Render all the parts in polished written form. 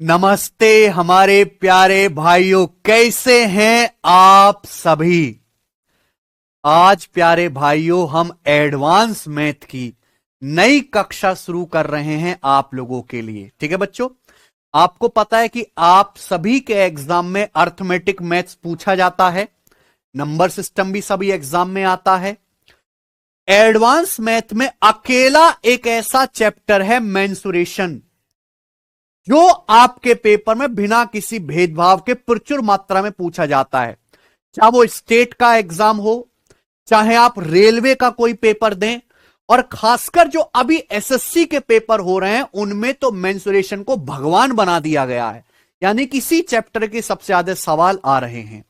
नमस्ते हमारे प्यारे भाइयों, कैसे हैं आप सभी। आज प्यारे भाइयों हम एडवांस मैथ की नई कक्षा शुरू कर रहे हैं आप लोगों के लिए। ठीक है बच्चों, आपको पता है कि आप सभी के एग्जाम में अर्थमेटिक मैथ्स पूछा जाता है, नंबर सिस्टम भी सभी एग्जाम में आता है। एडवांस मैथ में अकेला एक ऐसा चैप्टर है मेंसुरेशन, जो आपके पेपर में बिना किसी भेदभाव के प्रचुर मात्रा में पूछा जाता है। चाहे वो स्टेट का एग्जाम हो, चाहे आप रेलवे का कोई पेपर दें, और खासकर जो अभी एसएससी के पेपर हो रहे हैं उनमें तो मेंसुरेशन को भगवान बना दिया गया है। यानी किसी चैप्टर के सबसे ज्यादा सवाल आ रहे हैं।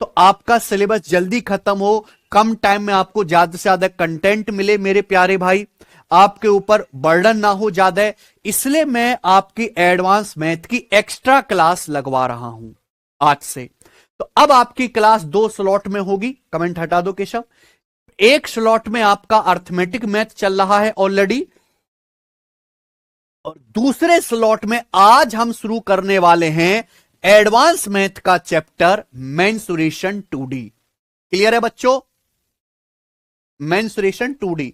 तो आपका सिलेबस जल्दी खत्म हो, कम टाइम में आपको ज्यादा से ज्यादा कंटेंट मिले मेरे प्यारे भाई, आपके ऊपर बर्डन ना हो ज्यादा, इसलिए मैं आपकी एडवांस मैथ की एक्स्ट्रा क्लास लगवा रहा हूं आज से। तो अब आपकी क्लास 2 स्लॉट में होगी। कमेंट हटा दो केशव। एक स्लॉट में आपका अर्थमेटिक मैथ चल रहा है ऑलरेडी, और दूसरे स्लॉट में आज हम शुरू करने वाले हैं एडवांस मैथ का चैप्टर मेंसुरेशन 2D। क्लियर है बच्चों? मेंसुरेशन 2D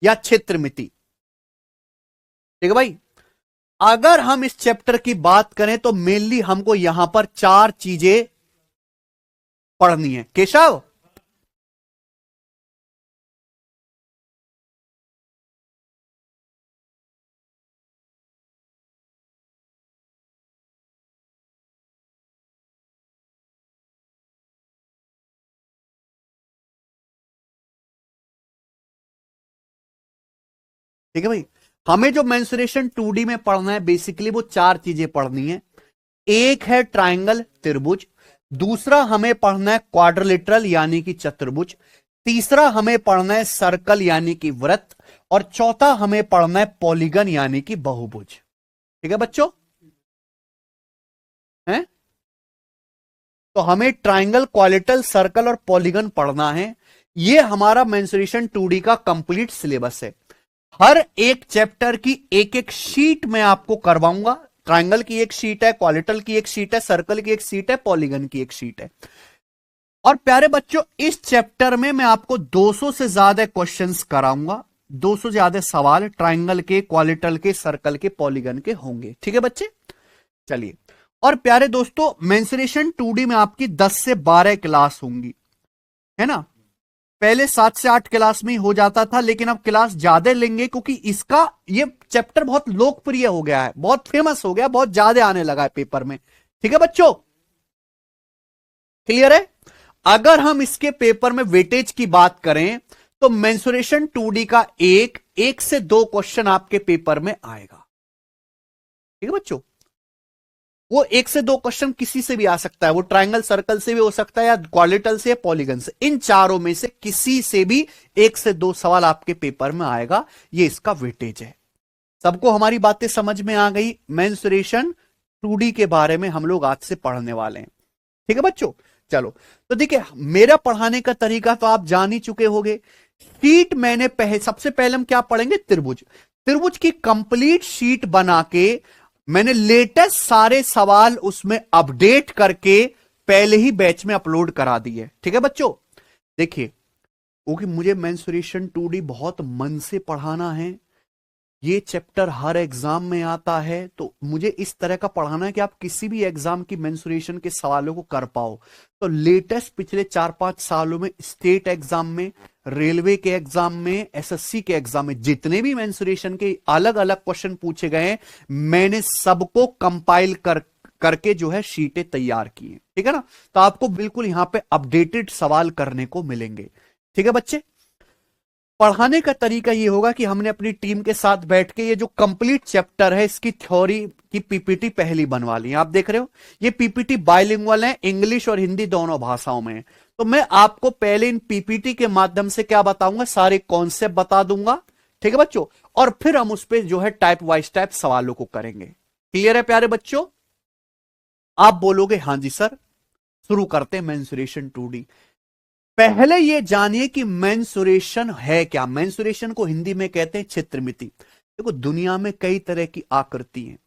या क्षेत्रमिति। ठीक है भाई, अगर हम इस चैप्टर की बात करें तो मेनली हमको यहां पर 4 चीजें पढ़नी है। केशव, ठीक है भाई, हमें जो मेंसुरेशन 2D में पढ़ना है बेसिकली वो 4 चीजें पढ़नी है। एक है ट्रायंगल त्रिभुज, दूसरा हमें पढ़ना है क्वाड्रिलेटरल यानी कि चतुर्भुज, तीसरा हमें पढ़ना है सर्कल यानी कि वृत्त, और चौथा हमें पढ़ना है पॉलीगन यानी कि बहुभुज। ठीक है बच्चों? हैं? तो हमें ट्रायंगल, क्वाड्रिलेटरल, सर्कल और पॉलीगन पढ़ना है। यह हमारा मेंसुरेशन 2D का कंप्लीट सिलेबस है। हर एक चैप्टर की एक एक शीट में आपको करवाऊंगा। ट्रायंगल की एक शीट है, क्वाड्रिलेटरल की एक शीट है, सर्कल की एक शीट है, पॉलीगन की एक शीट है। और प्यारे बच्चों, इस चैप्टर में मैं आपको 200 से ज्यादा क्वेश्चंस कराऊंगा। 200 से ज्यादा सवाल ट्रायंगल के, क्वाड्रिलेटरल के, सर्कल के, पॉलीगन के होंगे। ठीक है बच्चे? चलिए, और प्यारे दोस्तों, मेंसुरेशन 2D में आपकी 10 से 12 क्लास होंगी, है ना। पहले 7 से 8 क्लास में ही हो जाता था, लेकिन अब क्लास ज्यादा लेंगे क्योंकि इसका ये चैप्टर बहुत लोकप्रिय हो गया है, बहुत फेमस हो गया, बहुत ज्यादा आने लगा है पेपर में। ठीक है बच्चों? क्लियर है? अगर हम इसके पेपर में वेटेज की बात करें तो मेंसुरेशन 2D का एक से 2 क्वेश्चन आपके पेपर में आएगा। ठीक है बच्चों? वो 1 से 2 क्वेश्चन किसी से भी आ सकता है, वो ट्रायंगल, सर्कल से भी हो सकता है, या क्वाड्रिलेटरल से, या पॉलीगन से। इन चारों में से किसी से भी 1 से 2 सवाल आपके पेपर में आएगा। ये इसका वेटेज है। सबको हमारी बातें समझ में आ गई? मेंसुरेशन 2D के बारे में हम लोग आज से पढ़ने वाले हैं। ठीक है बच्चों? चलो, तो देखिए, मेरा पढ़ाने का तरीका तो आप जान ही चुके होंगे। शीट मैंने सबसे पहले हम क्या पढ़ेंगे? त्रिभुज। त्रिभुज की कंप्लीट शीट बना के मैंने लेटेस्ट सारे सवाल उसमें अपडेट करके पहले ही बैच में अपलोड करा दिए। ठीक है बच्चों? देखिए, क्योंकि मुझे मेंसुरेशन 2D बहुत मन से पढ़ाना है, ये चैप्टर हर एग्जाम में आता है, तो मुझे इस तरह का पढ़ाना है कि आप किसी भी एग्जाम की मेंसुरेशन के सवालों को कर पाओ। तो लेटेस्ट पिछले 4-5 सालों में स्टेट एग्जाम में, रेलवे के एग्जाम में, एसएससी के एग्जाम में जितने भी मेंसुरेशन के अलग अलग क्वेश्चन पूछे गए, मैंने सबको कंपाइल करके जो है शीटें तैयार की हैं। ठीक है ना? तो आपको बिल्कुल यहां पे अपडेटेड सवाल करने को मिलेंगे। ठीक है बच्चे? पढ़ाने का तरीका ये होगा कि हमने अपनी टीम के साथ बैठ के ये जो कंप्लीट चैप्टर है इसकी थ्योरी की पीपीटी पहली बनवा ली है। आप देख रहे हो, ये पीपीटी बाइलिंगुअल है, इंग्लिश और हिंदी दोनों भाषाओं में है। तो मैं आपको पहले इन पीपीटी के माध्यम से क्या बताऊंगा? सारे कॉन्सेप्ट बता दूंगा। ठीक है बच्चों? और फिर हम उस पर जो है टाइप वाइज टाइप सवालों को करेंगे। क्लियर है प्यारे बच्चों? आप बोलोगे हाँ जी सर। शुरू करते हैं मेंसुरेशन 2D। पहले यह जानिए कि मेंसुरेशन है क्या। मेंसुरेशन को हिंदी में कहते हैं क्षेत्रमिति। देखो, दुनिया में कई तरह की आकृति हैं।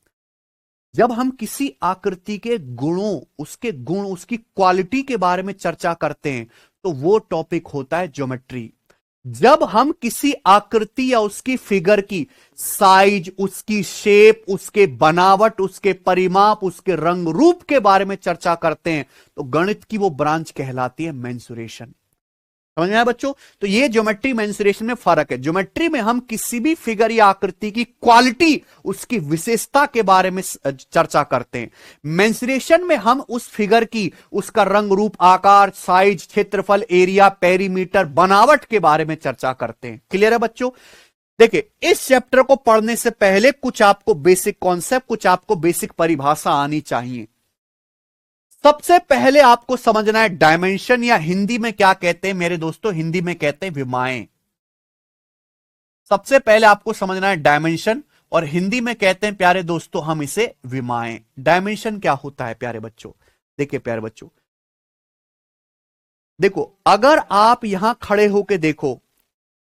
जब हम किसी आकृति के गुणों, उसके गुण, उसकी क्वालिटी के बारे में चर्चा करते हैं तो वो टॉपिक होता है ज्योमेट्री। जब हम किसी आकृति या उसकी फिगर की साइज, उसकी शेप, उसके बनावट, उसके परिमाप, उसके रंग रूप के बारे में चर्चा करते हैं तो गणित की वो ब्रांच कहलाती है मेंसुरेशन। समझ में आया बच्चों? तो ये ज्योमेट्री मेंसुरेशन में फर्क है। ज्योमेट्री में हम किसी भी फिगर या आकृति की क्वालिटी, उसकी विशेषता के बारे में चर्चा करते हैं। मेंसुरेशन में हम उस फिगर की, उसका रंग रूप, आकार, साइज, क्षेत्रफल, एरिया, पेरीमीटर, बनावट के बारे में चर्चा करते हैं। क्लियर है बच्चों? देखिए, इस चैप्टर को पढ़ने से पहले कुछ आपको बेसिक कॉन्सेप्ट, कुछ आपको बेसिक परिभाषा आनी चाहिए। सबसे पहले आपको समझना है डायमेंशन, या हिंदी में क्या कहते हैं मेरे दोस्तों? हिंदी में कहते हैं विमाएं। सबसे पहले आपको समझना है डायमेंशन, और हिंदी में कहते हैं प्यारे दोस्तों हम इसे विमाएं। डायमेंशन क्या होता है प्यारे बच्चों? देखिए प्यारे बच्चों, देखो अगर आप यहां खड़े होकर देखो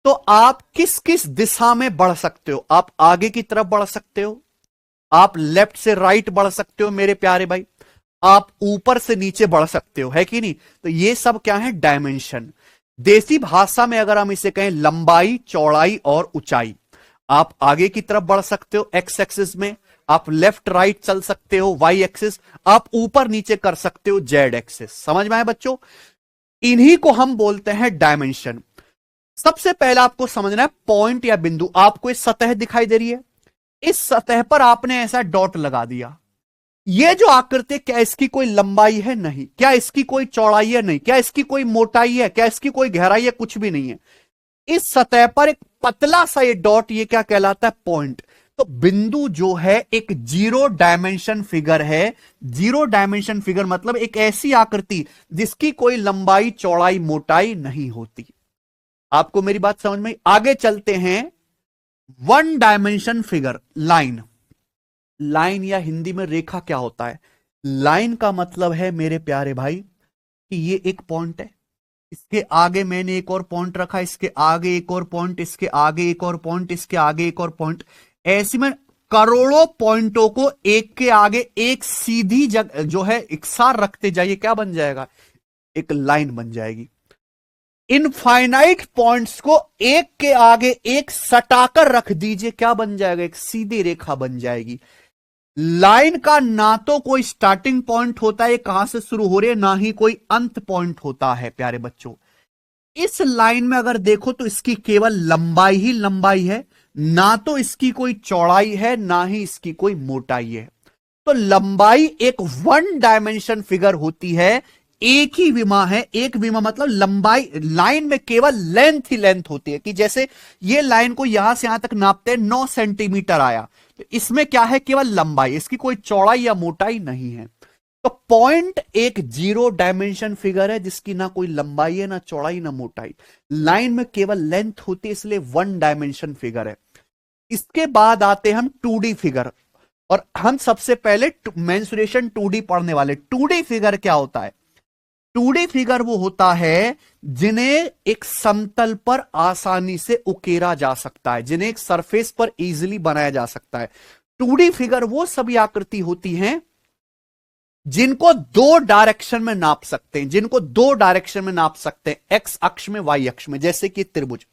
तो आप किस किस दिशा में बढ़ सकते हो? आप आगे की तरफ बढ़ सकते हो, आप लेफ्ट से राइट बढ़ सकते हो मेरे प्यारे भाई, आप ऊपर से नीचे बढ़ सकते हो, है कि नहीं? तो ये सब क्या है? डायमेंशन। देसी भाषा में अगर हम इसे कहें लंबाई, चौड़ाई और ऊंचाई। आप आगे की तरफ बढ़ सकते हो एक्स एक्सिस में, आप लेफ्ट राइट चल सकते हो वाई एक्सिस, आप ऊपर नीचे कर सकते हो जेड एक्सिस। समझ में आए बच्चों? इन्हीं को हम बोलते हैं डायमेंशन। सबसे पहला आपको समझना है पॉइंट या बिंदु। आपको इस सतह दिखाई दे रही है, इस सतह पर आपने ऐसा डॉट लगा दिया। ये जो आकृति, क्या इसकी कोई लंबाई है? नहीं। क्या इसकी कोई चौड़ाई है? नहीं। क्या इसकी कोई मोटाई है? क्या इसकी कोई गहराई है? कुछ भी नहीं है। इस सतह पर एक पतला सा ये डॉट, ये क्या कहलाता है? पॉइंट। तो बिंदु जो है एक जीरो डायमेंशन फिगर है। जीरो डायमेंशन फिगर मतलब एक ऐसी आकृति जिसकी कोई लंबाई, चौड़ाई, मोटाई नहीं होती। आपको मेरी बात समझ में? आगे चलते हैं। One dimension figure, line. Line या हिंदी में रेखा क्या होता है? लाइन का मतलब है मेरे प्यारे भाई कि ये एक पॉइंट है, इसके आगे मैंने एक और पॉइंट रखा, इसके आगे एक और पॉइंट, इसके आगे एक और पॉइंट, इसके आगे एक और पॉइंट। ऐसे में करोड़ों पॉइंटों को एक के आगे एक सीधी जगह जो है इकसार रखते जाइए, क्या बन जाएगा? एक लाइन बन जाएगी। इनफाइनाइट पॉइंट्स को एक के आगे एक सटाकर रख दीजिए, क्या बन जाएगा? एक सीधी रेखा बन जाएगी। लाइन का ना तो कोई स्टार्टिंग पॉइंट होता है, कहां से शुरू हो रही है, ना ही कोई अंत पॉइंट होता है प्यारे बच्चों। इस लाइन में अगर देखो तो इसकी केवल लंबाई ही लंबाई है, ना तो इसकी कोई चौड़ाई है, ना ही इसकी कोई मोटाई है। तो लंबाई एक वन डायमेंशन फिगर होती है, एक ही विमा है। एक विमा मतलब लंबाई, लाइन में केवल लेंथ ही लेंथ होती है। कि जैसे ये लाइन को यहां से यहां तक नापते हैं, 9 सेंटीमीटर आया, तो इसमें क्या है? केवल लंबाई, इसकी कोई चौड़ाई या मोटाई नहीं है। तो पॉइंट एक जीरो डायमेंशन फिगर है जिसकी ना कोई लंबाई है, ना चौड़ाई, ना मोटाई। लाइन में केवल लेंथ होती है, इसलिए वन डायमेंशन फिगर है। इसके बाद आते हम 2D फिगर, और हम सबसे पहले मेंसुरेशन 2D पढ़ने वाले। 2D फिगर क्या होता है? 2D फिगर वो होता है जिन्हें एक समतल पर आसानी से उकेरा जा सकता है, जिन्हें एक सरफेस पर इजीली बनाया जा सकता है। 2D फिगर वो सभी आकृति होती हैं जिनको दो डायरेक्शन में नाप सकते हैं, जिनको दो डायरेक्शन में नाप सकते हैं, एक्स अक्ष में, वाई अक्ष में। जैसे कि त्रिभुज।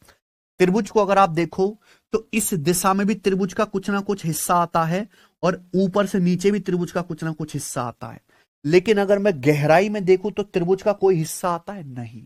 त्रिभुज को अगर आप देखो तो इस दिशा में भी त्रिभुज का कुछ ना कुछ हिस्सा आता है, और ऊपर से नीचे भी त्रिभुज का कुछ ना कुछ हिस्सा आता है। लेकिन अगर मैं गहराई में देखूं तो त्रिभुज का कोई हिस्सा आता है नहीं।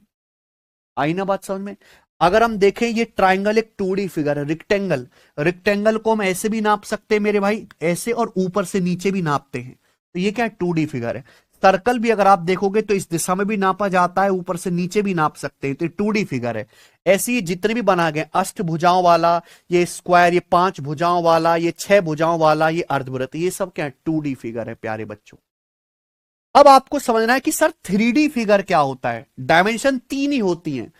आई ना बात समझ में? अगर हम देखें ये ट्राइंगल एक 2D फिगर है। रेक्टेंगल, रेक्टेंगल को हम ऐसे भी नाप सकते हैं मेरे भाई, ऐसे, और ऊपर से नीचे भी नापते हैं। तो ये क्या है? 2D फिगर है। सर्कल भी अगर आप देखोगे तो इस दिशा में भी नापा जाता है, ऊपर से नीचे भी नाप सकते हैं। तो 2D फिगर है। ऐसी जितने भी बना गए, अष्ट भुजाओं वाला, ये स्क्वायर, ये 5 भुजाओं वाला, ये 6 भुजाओं वाला, ये अर्धवृत्त, ये सब क्या है? 2D फिगर है प्यारे बच्चों। अब आपको समझना है कि सर 3D फिगर क्या होता है? डायमेंशन 3 ही होती हैं।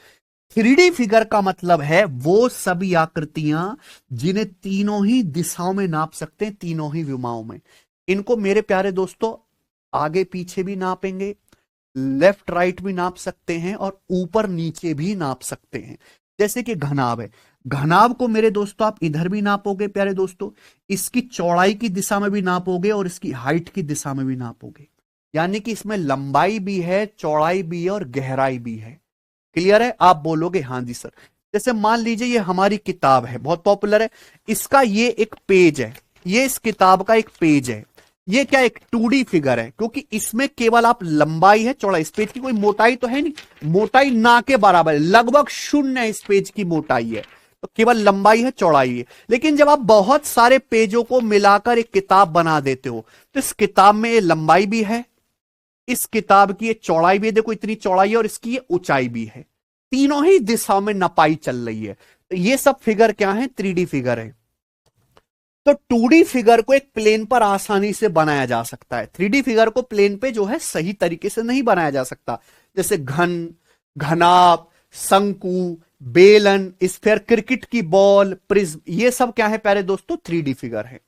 3D फिगर का मतलब है वो सभी आकृतियां जिन्हें तीनों ही दिशाओं में नाप सकते हैं, तीनों ही विमाओं में। इनको मेरे प्यारे दोस्तों आगे पीछे भी नापेंगे, लेफ्ट राइट भी नाप सकते हैं, और ऊपर नीचे भी नाप सकते हैं। जैसे कि घनाभ है, घनाभ को मेरे दोस्तों आप इधर भी नापोगे प्यारे दोस्तों, इसकी चौड़ाई की दिशा में भी नापोगे और इसकी हाइट की दिशा में भी नापोगे, यानी कि इसमें लंबाई भी है, चौड़ाई भी है और गहराई भी है। क्लियर है? आप बोलोगे हाँ जी सर। जैसे मान लीजिए ये हमारी किताब है, बहुत पॉपुलर है, इसका ये एक पेज है, ये इस किताब का एक पेज है। ये क्या एक 2D फिगर है, क्योंकि इसमें केवल आप लंबाई है, चौड़ाई, इस पेज की कोई मोटाई तो है नहीं, मोटाई ना के बराबर है, लगभग शून्य इस पेज की मोटाई है, तो केवल लंबाई है, चौड़ाई है। लेकिन जब आप बहुत सारे पेजों को मिलाकर एक किताब बना देते हो, तो इस किताब में ये लंबाई भी है, इस किताब की ये चौड़ाई भी है, देखो इतनी चौड़ाई है, और इसकी ये ऊंचाई भी है, तीनों ही दिशाओं में नपाई चल रही है। तो ये सब फिगर क्या है? 3D फिगर है। तो 2D फिगर को एक प्लेन पर आसानी से बनाया जा सकता है, 3D फिगर को प्लेन पे जो है सही तरीके से नहीं बनाया जा सकता। जैसे घन, घनाभ, शंकु, बेलन, स्फीयर, क्रिकेट की बॉल, प्रिज्म, ये सब क्या है प्यारे दोस्तों? 3D फिगर है।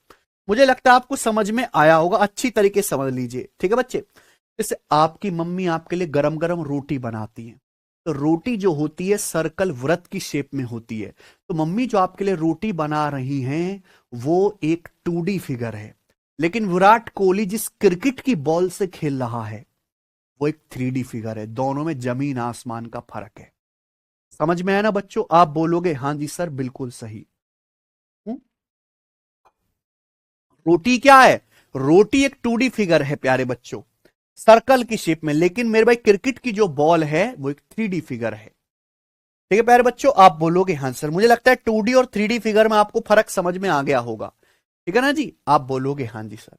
मुझे लगता है आपको समझ में आया होगा, अच्छी तरीके से समझ लीजिए, ठीक है बच्चे। जैसे आपकी मम्मी आपके लिए गरम गरम रोटी बनाती है, तो रोटी जो होती है सर्कल वृत्त की शेप में होती है, तो मम्मी जो आपके लिए रोटी बना रही हैं वो एक 2D फिगर है। लेकिन विराट कोहली जिस क्रिकेट की बॉल से खेल रहा है वो एक 3D फिगर है। दोनों में जमीन आसमान का फर्क है। समझ में आया ना बच्चों? आप बोलोगे हाँ जी सर बिल्कुल सही। रोटी क्या है? रोटी एक 2D फिगर है प्यारे बच्चों, सर्कल की शेप में, लेकिन मेरे भाई क्रिकेट की जो बॉल है वो एक 3D फिगर है। ठीक है प्यारे बच्चों, आप बोलोगे हाँ सर। मुझे लगता है 2D और 3D फिगर में आपको फर्क समझ में आ गया होगा, ठीक है ना जी? आप बोलोगे हाँ जी सर।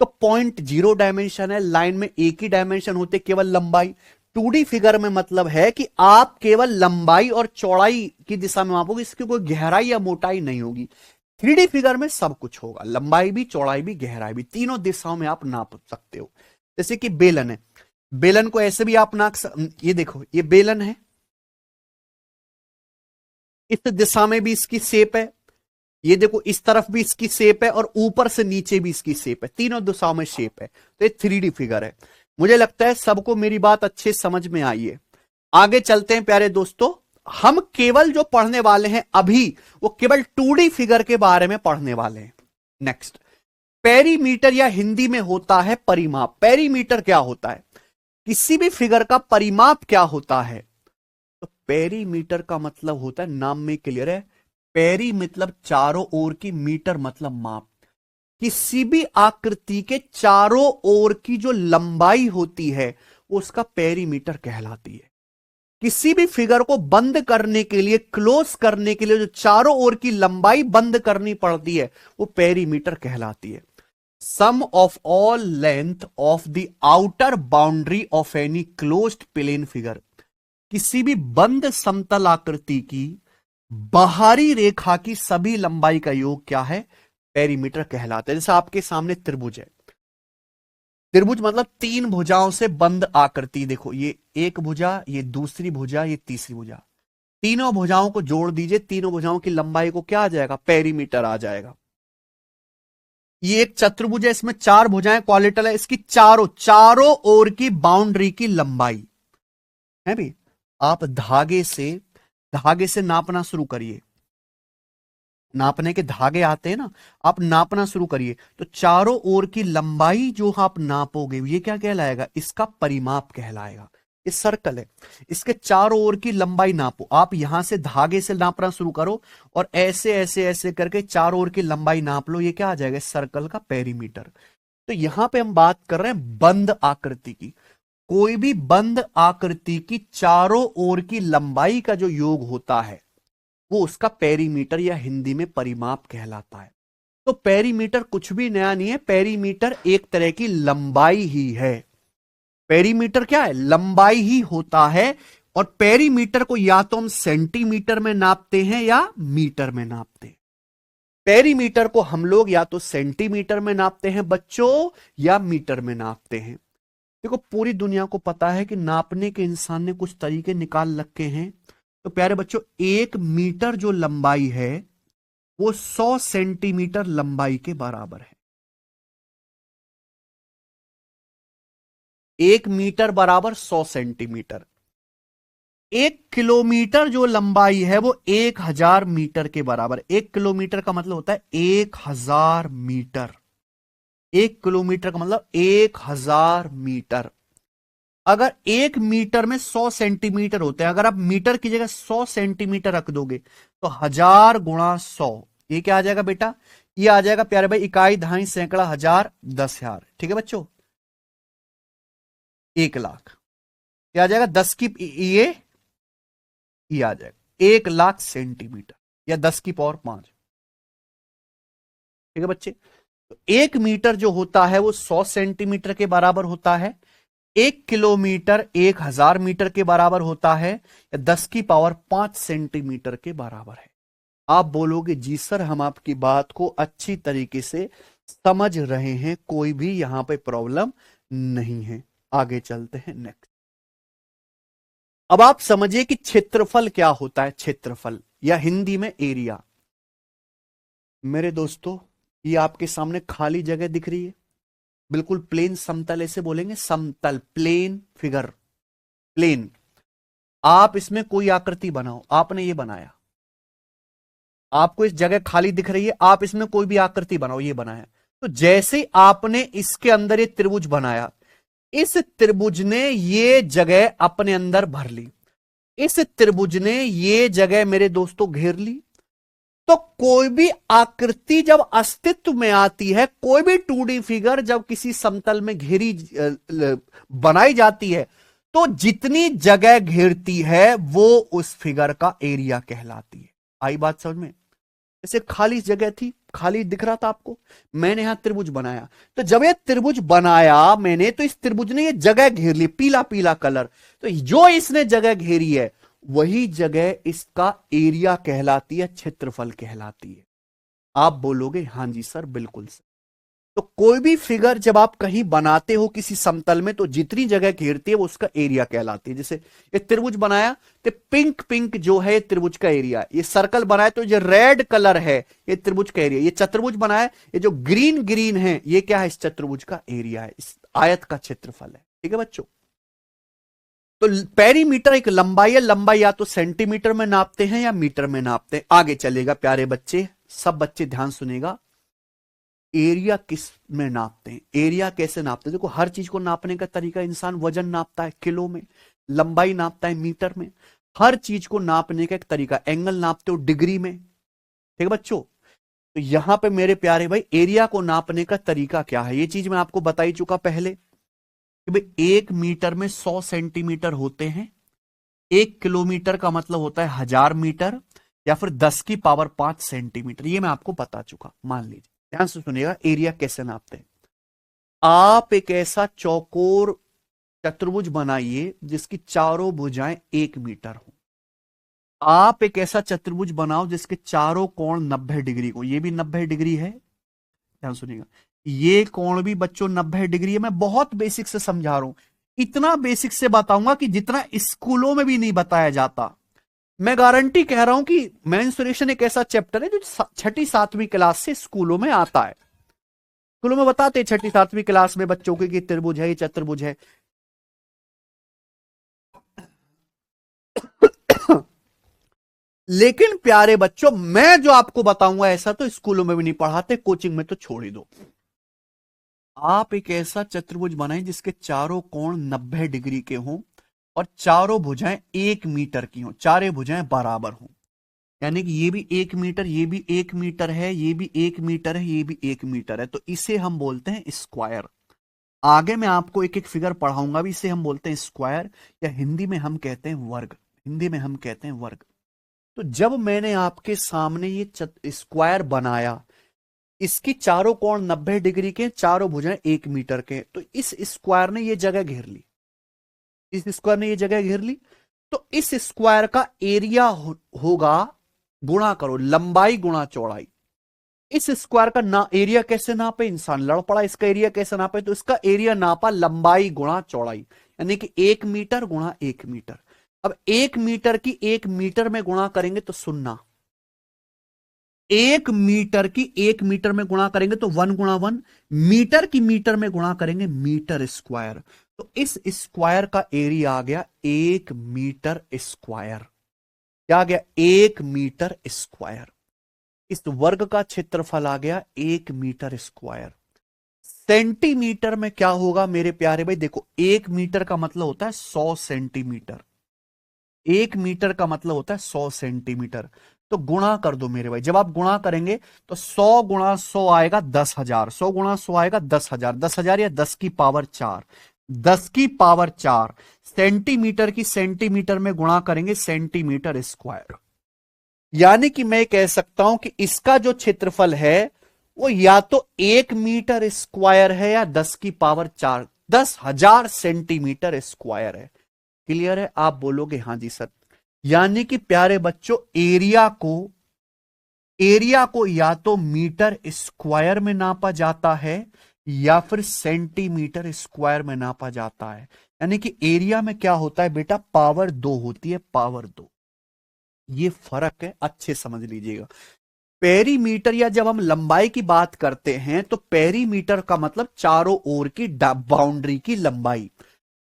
तो पॉइंट 0 डायमेंशन है, लाइन में एक ही डायमेंशन होते, केवल लंबाई। 2D फिगर में मतलब है कि आप केवल लंबाई और चौड़ाई की दिशा में मापोगे, इसकी कोई गहराई या मोटाई नहीं होगी। 3D फिगर में सब कुछ होगा, लंबाई भी, चौड़ाई भी, गहराई भी, तीनों दिशाओं में आप नाप सकते हो। जैसे कि बेलन है, बेलन को ऐसे भी आप ये देखो ये बेलन है, इस दिशा में भी इसकी शेप है, ये देखो इस तरफ भी इसकी शेप है, और ऊपर से नीचे भी इसकी शेप है, तीनों दिशाओं में शेप है। तो ये 3D फिगर है। मुझे लगता है सबको मेरी बात अच्छे समझ में आई है। आगे चलते हैं प्यारे दोस्तों। हम केवल जो पढ़ने वाले हैं अभी वो केवल 2D फिगर के बारे में पढ़ने वाले हैं। नेक्स्ट, पेरीमीटर या हिंदी में होता है परिमाप। पेरीमीटर क्या होता है? किसी भी फिगर का परिमाप क्या होता है? तो पेरीमीटर का मतलब होता है, नाम में क्लियर है, पेरी मतलब चारों ओर की, मीटर मतलब माप। किसी भी आकृति के चारों ओर की जो लंबाई होती है उसका पेरीमीटर कहलाती है। किसी भी फिगर को बंद करने के लिए, क्लोज करने के लिए जो चारों ओर की लंबाई बंद करनी पड़ती है वो पेरीमीटर कहलाती है। Sum of all length of the outer boundary of any closed plane figure. किसी भी बंद समतल आकृति की बाहरी रेखा की सभी लंबाई का योग क्या है? पेरीमीटर कहलाता है। जैसे आपके सामने त्रिभुज है, त्रिभुज मतलब तीन भुजाओं से बंद आकृति। देखो ये एक भुजा, ये दूसरी भुजा, ये तीसरी भुजा, तीनों भुजाओं को जोड़ दीजिए, तीनों भुजाओं की लंबाई को क्या आ जाएगा? पेरीमीटर आ जाएगा। ये एक चतुर्भुज है, इसमें चार भुजाएं, क्वालिटल है, इसकी चारों ओर की बाउंड्री की लंबाई है भी। आप धागे से नापना शुरू करिए, नापने के धागे आते हैं ना, आप नापना शुरू करिए, तो चारों ओर की लंबाई जो आप नापोगे ये क्या कहलाएगा? इसका परिमाप कहलाएगा। इस सर्कल है, इसके चारों ओर की लंबाई नापो। आप यहां से धागे से नापना शुरू करो और ऐसे ऐसे ऐसे करके चारों ओर की लंबाई नाप लो, ये क्या आ जाएगा? इस सर्कल का पेरीमीटर। तो यहां पे हम बात कर रहे हैं बंद आकृति की। कोई भी बंद आकृति की चारों ओर की लंबाई का जो योग होता है वो उसका पेरीमीटर या हिंदी में परिमाप कहलाता है। तो पेरीमीटर कुछ भी नया नहीं है, पेरीमीटर एक तरह की लंबाई ही है। पेरीमीटर क्या है? लंबाई ही होता है। और पेरीमीटर को या तो हम सेंटीमीटर में नापते हैं या मीटर में नापते हैं। पेरीमीटर को हम लोग या तो सेंटीमीटर में नापते हैं बच्चों, या मीटर में नापते हैं। देखो पूरी दुनिया को पता है कि नापने के इंसान ने कुछ तरीके निकाल रखे हैं। तो प्यारे बच्चों, 1 मीटर जो लंबाई है वो 100 सेंटीमीटर लंबाई के बराबर है। 1 मीटर बराबर 100 सेंटीमीटर। 1 किलोमीटर जो लंबाई है वो 1000 मीटर के बराबर। 1 किलोमीटर का मतलब होता है 1000 मीटर। 1 किलोमीटर का मतलब 1000 मीटर। अगर 1 मीटर में 100 सेंटीमीटर होते हैं, अगर आप मीटर की जगह 100 सेंटीमीटर रख दोगे तो 1000 गुणा 100, ये क्या आ जाएगा बेटा? ये आ जाएगा प्यारे भाई इकाई, दहाई, सैकड़ा, हजार, 10,000। ठीक है बच्चों, 1 लाख क्या आ जाएगा? 10 की ये आ जाएगा 1 लाख सेंटीमीटर या 10 की पावर 5। ठीक है बच्चे, तो 1 मीटर जो होता है वो 100 सेंटीमीटर के बराबर होता है। 1 किलोमीटर 1000 मीटर के बराबर होता है या 10 की पावर 5 सेंटीमीटर के बराबर है। आप बोलोगे जी सर हम आपकी बात को अच्छी तरीके से समझ रहे हैं, कोई भी यहां पे प्रॉब्लम नहीं है। आगे चलते हैं नेक्स्ट। अब आप समझिए कि क्षेत्रफल क्या होता है। क्षेत्रफल या हिंदी में एरिया। मेरे दोस्तों, ये आपके सामने खाली जगह दिख रही है, बिल्कुल प्लेन समतल, ऐसे बोलेंगे समतल, प्लेन फिगर, प्लेन। आप इसमें कोई आकृति बनाओ, आपने ये बनाया, आपको इस जगह खाली दिख रही है, आप इसमें कोई भी आकृति बनाओ, ये बनाया। तो जैसे आपने इसके अंदर ये त्रिभुज बनाया, इस त्रिभुज ने ये जगह अपने अंदर भर ली, इस त्रिभुज ने ये जगह मेरे दोस्तों घेर ली। तो कोई भी आकृति जब अस्तित्व में आती है, कोई भी 2D फिगर जब किसी समतल में घेरी बनाई जाती है, तो जितनी जगह घेरती है वो उस फिगर का एरिया कहलाती है। आई बात समझ में? जैसे खाली जगह थी, खाली दिख रहा था आपको, मैंने यहां त्रिभुज बनाया, तो जब ये त्रिभुज बनाया मैंने, तो इस त्रिभुज ने ये जगह घेर ली, पीला पीला कलर, तो जो इसने जगह घेरी है वही जगह इसका एरिया कहलाती है, क्षेत्रफल कहलाती है। आप बोलोगे हां जी सर बिल्कुल सर। तो कोई भी फिगर जब आप कहीं बनाते हो किसी समतल में, तो जितनी जगह घेरती है वो उसका एरिया कहलाती है। जैसे ये त्रिभुज बनाया तो पिंक पिंक जो है त्रिभुज का एरिया, ये सर्कल बनाया तो जो रेड कलर है ये त्रिभुज का एरिया, ये चतुर्भुज बनाया ये जो ग्रीन ग्रीन है ये क्या है? इस चतुर्भुज का एरिया है, इस आयत का क्षेत्रफल है। ठीक है बच्चों, तो पेरीमीटर एक लंबाई है, लंबाई या तो सेंटीमीटर में नापते हैं या मीटर में नापते हैं। आगे चलेगा प्यारे बच्चे, सब बच्चे ध्यान सुनेगा। एरिया किस में नापते हैं? एरिया कैसे नापते हैं? देखो, हर चीज को नापने का तरीका, इंसान वजन नापता है किलो में, लंबाई नापता है मीटर में, हर चीज को नापने का एक तरीका। एंगल नापते हो डिग्री में। ठीक है बच्चों, तो यहां पे मेरे प्यारे भाई एरिया को नापने का तरीका क्या है, ये चीज मैं आपको बता ही चुका पहले कि भाई 1 मीटर में 100 सेंटीमीटर होते हैं, 1 किलोमीटर का मतलब होता है 1000 मीटर या फिर 10 की पावर 5 सेंटीमीटर, ये मैं आपको बता चुका। मान लीजिए, ध्यान से सुनिएगा एरिया कैसे नापते हैं। आप एक ऐसा चौकोर चतुर्भुज बनाइए जिसकी चारों भुजाएं 1 मीटर हो। आप एक ऐसा चतुर्भुज बनाओ जिसके चारों कोण 90 डिग्री को, ये भी 90 डिग्री है, ध्यान सुनिएगा, ये कोण भी बच्चों 90 डिग्री है। मैं बहुत बेसिक से समझा रहा हूं, इतना बेसिक से बताऊंगा कि जितना स्कूलों में भी नहीं बताया जाता। मैं गारंटी कह रहा हूं कि मेंसुरेशन एक ऐसा चैप्टर है जो 6ठी 7वीं क्लास से स्कूलों में आता है। स्कूलों में बताते हैं 6ठी 7वीं क्लास में बच्चों को कि त्रिभुज है, ये चतुर्भुज है। लेकिन प्यारे बच्चों, मैं जो आपको बताऊंगा ऐसा तो स्कूलों में भी नहीं पढ़ाते, कोचिंग में तो छोड़ ही दो। आप एक ऐसा चतुर्भुज बनाएं जिसके चारों कोण 90 डिग्री के हों और चारों भुजाएं 1 मीटर की हों, चारों भुजाएं बराबर हों। यानी कि ये भी 1 मीटर, ये भी 1 मीटर है, ये भी 1 मीटर है, ये भी 1 मीटर है, तो इसे हम बोलते हैं स्क्वायर। आगे मैं आपको एक एक फिगर पढ़ाऊंगा भी, इसे हम बोलते हैं स्क्वायर या हिंदी में हम कहते हैं वर्ग। हिंदी में हम कहते हैं वर्ग। तो जब मैंने आपके सामने ये स्क्वायर बनाया, इसकी चारों कोण 90 डिग्री के, चारों भुजाएं 1 मीटर के, तो इस स्क्वायर ने ये जगह घेर ली, इस स्क्वायर ने ये जगह घेर ली। तो इस स्क्वायर का एरिया होगा, गुणा करो लंबाई गुणा चौड़ाई। इस स्क्वायर का ना एरिया कैसे नापे? इंसान लड़ पड़ा, इसका एरिया कैसे नापे? तो इसका एरिया नापा लंबाई गुणा चौड़ाई, यानी कि 1 मीटर गुणा 1 मीटर। अब 1 मीटर की 1 मीटर में गुणा करेंगे तो 0, 1 मीटर की 1 मीटर में गुणा करेंगे तो 1 गुणा 1, मीटर की मीटर में गुणा करेंगे मीटर स्क्वायर। तो इस स्क्वायर का एरिया आ गया 1 मीटर स्क्वायर। क्या आ गया? 1 मीटर स्क्वायर। इस वर्ग का क्षेत्रफल आ गया 1 मीटर स्क्वायर। सेंटीमीटर में क्या होगा मेरे प्यारे भाई? देखो, 1 मीटर का मतलब होता है 100 सेंटीमीटर। 1 मीटर का मतलब होता है 100 सेंटीमीटर। तो गुणा कर दो मेरे भाई। जब आप गुणा करेंगे तो 100 × 100 आएगा 10,000। 100 × 100 आएगा 10,000। 10,000 या 10⁴। 10⁴ सेंटीमीटर की सेंटीमीटर में गुणा करेंगे सेंटीमीटर स्क्वायर। यानी कि मैं कह सकता हूं कि इसका जो क्षेत्रफल है वो या तो 1 मीटर स्क्वायर है या 10⁴। 10,000 सेंटीमीटर स्क्वायर है। क्लियर है? आप बोलोगे हां जी सर। यानी कि प्यारे बच्चों, एरिया को या तो मीटर स्क्वायर में नापा जाता है या फिर सेंटीमीटर स्क्वायर में नापा जाता है। यानी कि एरिया में क्या होता है बेटा? पावर 2 होती है, पावर 2। ये फर्क है, अच्छे समझ लीजिएगा। पेरीमीटर या जब हम लंबाई की बात करते हैं तो पेरीमीटर का मतलब चारों ओर की बाउंड्री की लंबाई।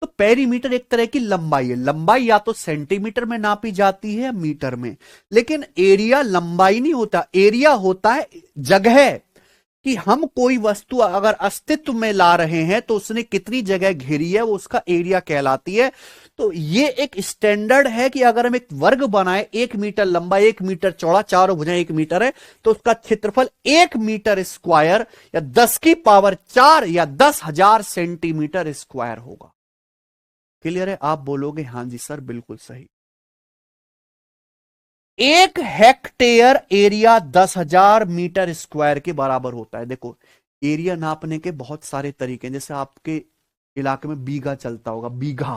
तो पेरीमीटर एक तरह की लंबाई है। लंबाई या तो सेंटीमीटर में नापी जाती है या मीटर में। लेकिन एरिया लंबाई नहीं होता, एरिया होता है जगह, कि हम कोई वस्तु अगर अस्तित्व में ला रहे हैं तो उसने कितनी जगह घेरी है, वो उसका एरिया कहलाती है। तो ये एक स्टैंडर्ड है कि अगर हम एक वर्ग बनाए 1 मीटर लंबा 1 मीटर चौड़ा, चारों भुजाएं 1 मीटर है, तो उसका क्षेत्रफल 1 मीटर स्क्वायर या 10⁴ या 10,000 सेंटीमीटर स्क्वायर होगा। क्लियर है? आप बोलोगे हां जी सर, बिल्कुल सही। 1 हेक्टेयर एरिया 10,000 मीटर स्क्वायर के बराबर होता है। देखो, एरिया नापने के बहुत सारे तरीके हैं। जैसे आपके इलाके में बीघा चलता होगा, बीघा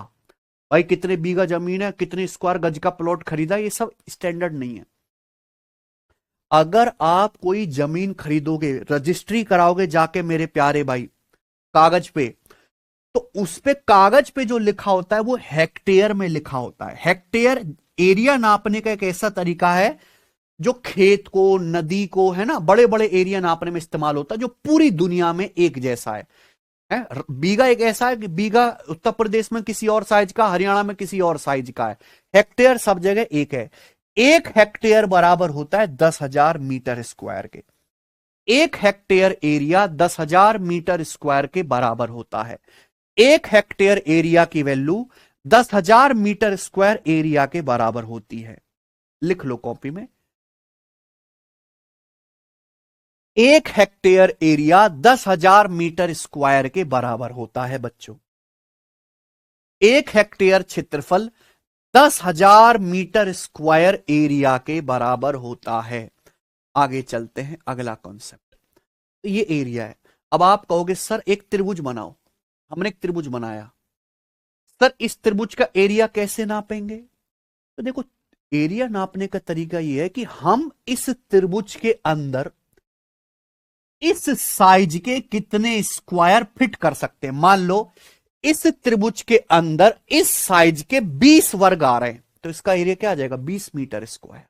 भाई कितने बीघा जमीन है, कितने स्क्वायर गज का प्लॉट खरीदा, ये सब स्टैंडर्ड नहीं है। अगर आप कोई जमीन खरीदोगे, रजिस्ट्री कराओगे जाके मेरे प्यारे भाई कागज पे, तो उस पे कागज पे जो लिखा होता है वो हेक्टेयर में लिखा होता है। हेक्टेयर एरिया नापने का एक ऐसा तरीका है जो खेत को, नदी को, है ना, बड़े बड़े एरिया नापने में इस्तेमाल होता है, जो पूरी दुनिया में एक जैसा है। बीघा एक ऐसा है कि बीघा उत्तर प्रदेश में किसी और साइज का, हरियाणा में किसी और साइज का है। हेक्टेयर सब जगह एक है। 1 हेक्टेयर बराबर होता है 10,000 मीटर स्क्वायर के। 1 हेक्टेयर एरिया 10,000 मीटर स्क्वायर के बराबर होता है। 1 हेक्टेयर एरिया की वैल्यू 10,000 मीटर स्क्वायर एरिया के बराबर होती है। लिख लो कॉपी में। 1 हेक्टेयर एरिया 10,000 मीटर स्क्वायर के बराबर होता है बच्चों। 1 हेक्टेयर क्षेत्रफल 10,000 मीटर स्क्वायर एरिया के बराबर होता है। आगे चलते हैं, अगला कॉन्सेप्ट। तो ये एरिया है। अब आप कहोगे सर एक त्रिभुज बनाओ। हमने एक त्रिभुज बनाया, सर इस त्रिभुज का एरिया कैसे नापेंगे? तो देखो, एरिया नापने का तरीका यह है कि हम इस त्रिभुज के अंदर इस साइज के कितने स्क्वायर फिट कर सकते हैं। मान लो इस त्रिभुज के अंदर इस साइज के 20 वर्ग आ रहे हैं, तो इसका एरिया क्या आ जाएगा? 20 मीटर स्क्वायर।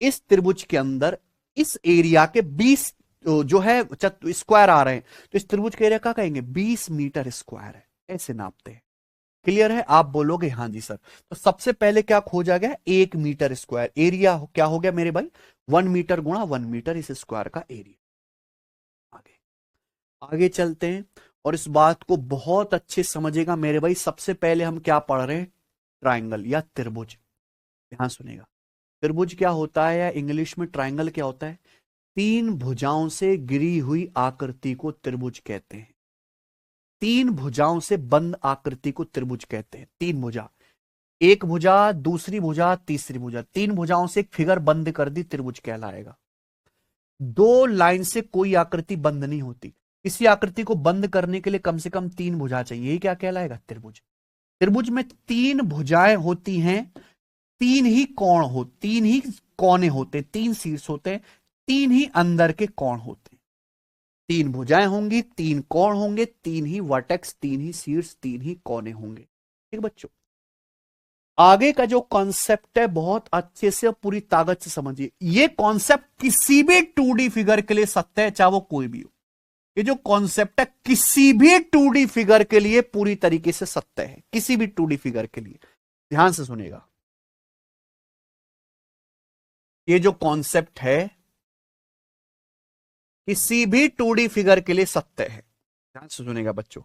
इस त्रिभुज के अंदर इस एरिया के 20 जो है स्क्वायर आ रहे हैं, तो इस त्रिभुज का एरिया क्या कहेंगे? 20 मीटर स्क्वायर है। ऐसे नापते हैं। क्लियर है? आप बोलोगे हां जी सर। तो सबसे पहले क्या खोजा गया? 1 मीटर स्क्वायर। एरिया क्या हो गया मेरे भाई? 1 मीटर गुणा 1 मीटर, इस स्क्वायर का एरिया। आगे चलते हैं और इस बात को बहुत अच्छे समझेगा मेरे भाई। सबसे पहले हम क्या पढ़ रहे हैं? ट्राइंगल या त्रिभुज। ध्यान सुनेगा। त्रिभुज क्या होता है या इंग्लिश में ट्राइंगल क्या होता है? 3 भुजाओं से घिरी हुई आकृति को त्रिभुज कहते हैं। 3 भुजाओं से बंद आकृति को त्रिभुज कहते हैं। 3 भुजा, एक भुजा, दूसरी भुजा, तीसरी भुजा, 3 भुजाओं से एक फिगर बंद कर दी, त्रिभुज कहलाएगा। 2 लाइन से कोई आकृति बंद नहीं होती। किसी आकृति को बंद करने के लिए कम से कम 3 भुजा चाहिए। यही क्या कहलाएगा? त्रिभुज। त्रिभुज में 3 भुजाएं होती हैं, 3 ही कोण हो, 3 ही कोने होते, 3 शीर्ष होते हैं, 3 ही अंदर के कोण होते हैं। 3 भुजाएं होंगी, 3 कोण होंगे, 3 ही वर्टेक्स, 3 ही शीर्ष, 3 ही कोने होंगे। ठीक बच्चों, आगे का जो कॉन्सेप्ट है बहुत अच्छे से पूरी ताकत से समझिए। ये कॉन्सेप्ट किसी भी 2D फिगर के लिए सत्य है, चाहे वो कोई भी हो। ये जो कॉन्सेप्ट है किसी भी 2D फिगर के लिए पूरी तरीके से सत्य है, किसी भी 2D फिगर के लिए। ध्यान से सुनिएगा, ये जो कॉन्सेप्ट है किसी भी 2D फिगर के लिए सत्य है। ध्यान से सुनिएगा बच्चों।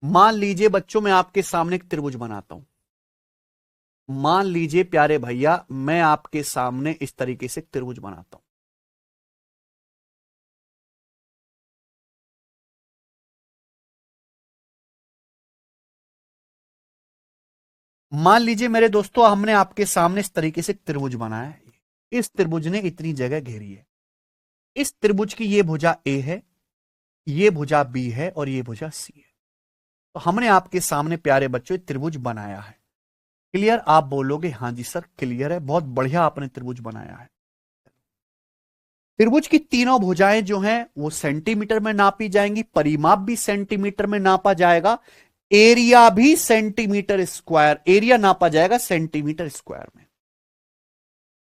मान लीजिए बच्चों, मैं आपके सामने एक त्रिभुज बनाता हूं। मान लीजिए प्यारे भैया, मैं आपके सामने इस तरीके से एक त्रिभुज बनाता हूं। मान लीजिए मेरे दोस्तों, हमने आपके सामने इस तरीके से त्रिभुज बनाया है। इस त्रिभुज ने इतनी जगह घेरी है। इस त्रिभुज की ये भुजा ए है, ये भुजा बी है और ये भुजा सी है। तो हमने आपके सामने प्यारे बच्चों त्रिभुज बनाया है। क्लियर? आप बोलोगे हां जी सर क्लियर है, बहुत बढ़िया आपने त्रिभुज बनाया है। त्रिभुज की तीनों भुजाएं जो हैं वो सेंटीमीटर में नापी जाएंगी, परिमाप भी सेंटीमीटर में नापा जाएगा, एरिया भी सेंटीमीटर स्क्वायर, एरिया नापा जाएगा सेंटीमीटर स्क्वायर में।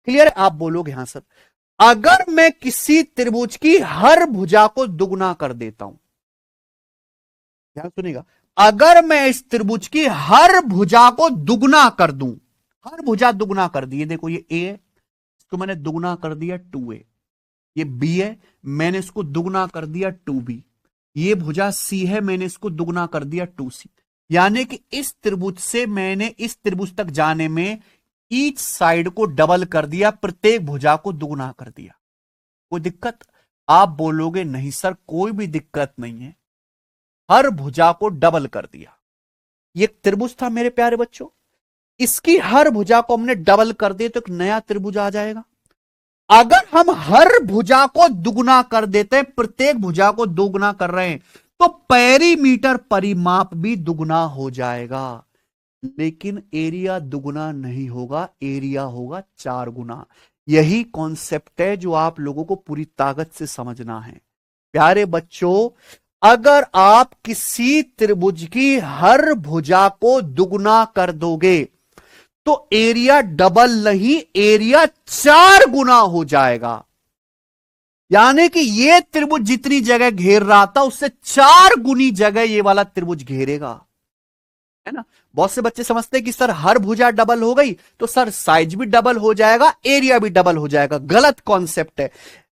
क्लियर है? आप बोलोगे हां सर। अगर मैं किसी त्रिभुज की हर भुजा को दुगना कर देता हूं, ध्यान सुनिएगा, अगर मैं इस त्रिभुज की हर भुजा को दुगना कर दूं, हर भुजा दुगना कर दी, देखो ये ए है, इसको मैंने दुगना कर दिया 2a, ये बी है, मैंने इसको दुगना कर दिया 2b, ये भुजा सी है, मैंने इसको दुगना कर दिया 2c। यानी कि इस त्रिभुज से मैंने इस त्रिभुज तक जाने में ईच साइड को डबल कर दिया, प्रत्येक भुजा को दुगना कर दिया। कोई दिक्कत? आप बोलोगे नहीं सर कोई भी दिक्कत नहीं है, हर भुजा को डबल कर दिया। ये त्रिभुज था मेरे प्यारे बच्चों, इसकी हर भुजा को हमने डबल कर दिया तो एक नया त्रिभुज आ जाएगा। अगर हम हर भुजा को दुगना कर देते हैं, प्रत्येक भुजा को दुगना कर रहे हैं, तो पेरीमीटर परिमाप भी दुगना हो जाएगा, लेकिन एरिया दुगना नहीं होगा, एरिया होगा 4 गुना। यही कॉन्सेप्ट है जो आप लोगों को पूरी ताकत से समझना है। प्यारे बच्चों, अगर आप किसी त्रिभुज की हर भुजा को दुगना कर दोगे तो एरिया डबल नहीं, एरिया 4 गुना हो जाएगा। यानी कि ये त्रिभुज जितनी जगह घेर रहा था उससे 4 गुनी जगह ये वाला त्रिभुज घेरेगा, है ना। बहुत से बच्चे समझते हैं कि सर हर भुजा डबल हो गई तो सर साइज भी डबल हो जाएगा, एरिया भी डबल हो जाएगा। गलत कॉन्सेप्ट है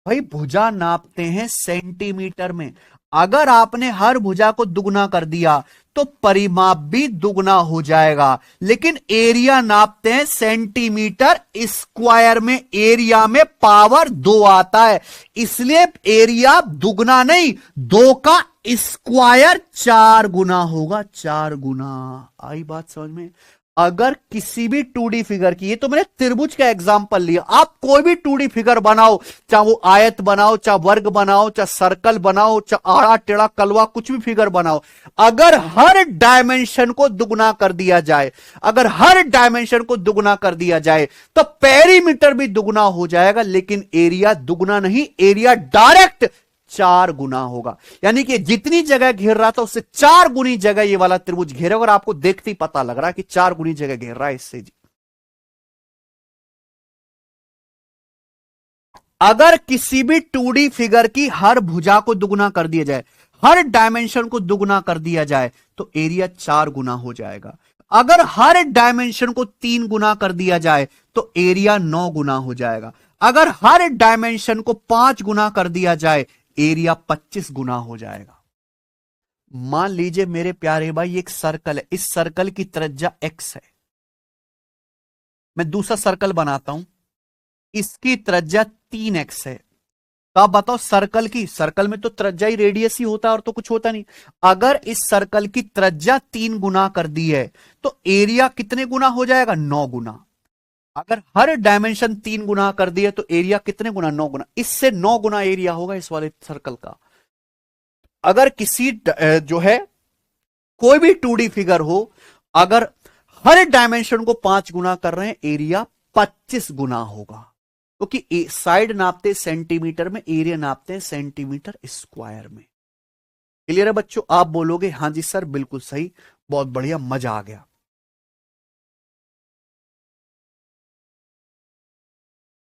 भाई, भुजा नापते हैं सेंटीमीटर में। अगर आपने हर भुजा को दुगना कर दिया तो परिमाप भी दुगना हो जाएगा, लेकिन एरिया नापते हैं सेंटीमीटर स्क्वायर में, एरिया में पावर 2 आता है, इसलिए एरिया दुगना नहीं 2 का स्क्वायर 4 गुना होगा, 4 गुना। आई बात समझ में? अगर किसी भी 2D फिगर की, ये तो मैंने त्रिभुज का एग्जांपल लिया, आप कोई भी 2D फिगर बनाओ, चाहे वो आयत बनाओ, चाहे वर्ग बनाओ, चाहे सर्कल बनाओ, चाहे आड़ा टेढ़ा कलवा, कुछ भी फिगर बनाओ, अगर हर डायमेंशन को दुगना कर दिया जाए, अगर हर डायमेंशन को दुगना कर दिया जाए तो पेरीमीटर भी दुगना हो जाएगा, लेकिन एरिया दुगना नहीं, एरिया डायरेक्ट 4 गुना होगा। यानी कि जितनी जगह घेर रहा था उससे 4 गुनी जगह ये वाला त्रिभुज घेरेगा, और आपको देखते ही पता लग रहा है कि 4 गुनी जगह घेर रहा है इससे जी। अगर किसी भी 2D फिगर की हर भुजा को दुगना कर दिया जाए, हर डायमेंशन को दुगना कर दिया जाए, तो एरिया 4 गुना हो जाएगा। अगर हर डायमेंशन को 3 गुना कर दिया जाए तो एरिया 9 गुना हो जाएगा। अगर हर डायमेंशन को 5 गुना कर दिया जाए, एरिया 25 गुना हो जाएगा। मान लीजिए मेरे प्यारे भाई एक सर्कल है, इस सर्कल की त्रिज्या x है, मैं दूसरा सर्कल बनाता हूं, इसकी त्रिज्या 3x है। तो आप बताओ सर्कल की, सर्कल में तो त्रिज्या ही रेडियस ही होता है और तो कुछ होता नहीं। अगर इस सर्कल की त्रिज्या 3 गुना कर दी है तो एरिया कितने गुना हो जाएगा? 9 गुना। अगर हर डायमेंशन 3 गुना कर दिया तो एरिया कितने गुना? 9 गुना। इससे 9 गुना एरिया होगा इस वाले सर्कल का। अगर किसी जो है कोई भी 2D फिगर हो, अगर हर डायमेंशन को 5 गुना कर रहे हैं, एरिया 25 गुना होगा, क्योंकि साइड नापते सेंटीमीटर में, एरिया नापते हैं सेंटीमीटर स्क्वायर में। क्लियर है बच्चों? आप बोलोगे हां जी सर बिल्कुल सही, बहुत बढ़िया, मजा आ गया।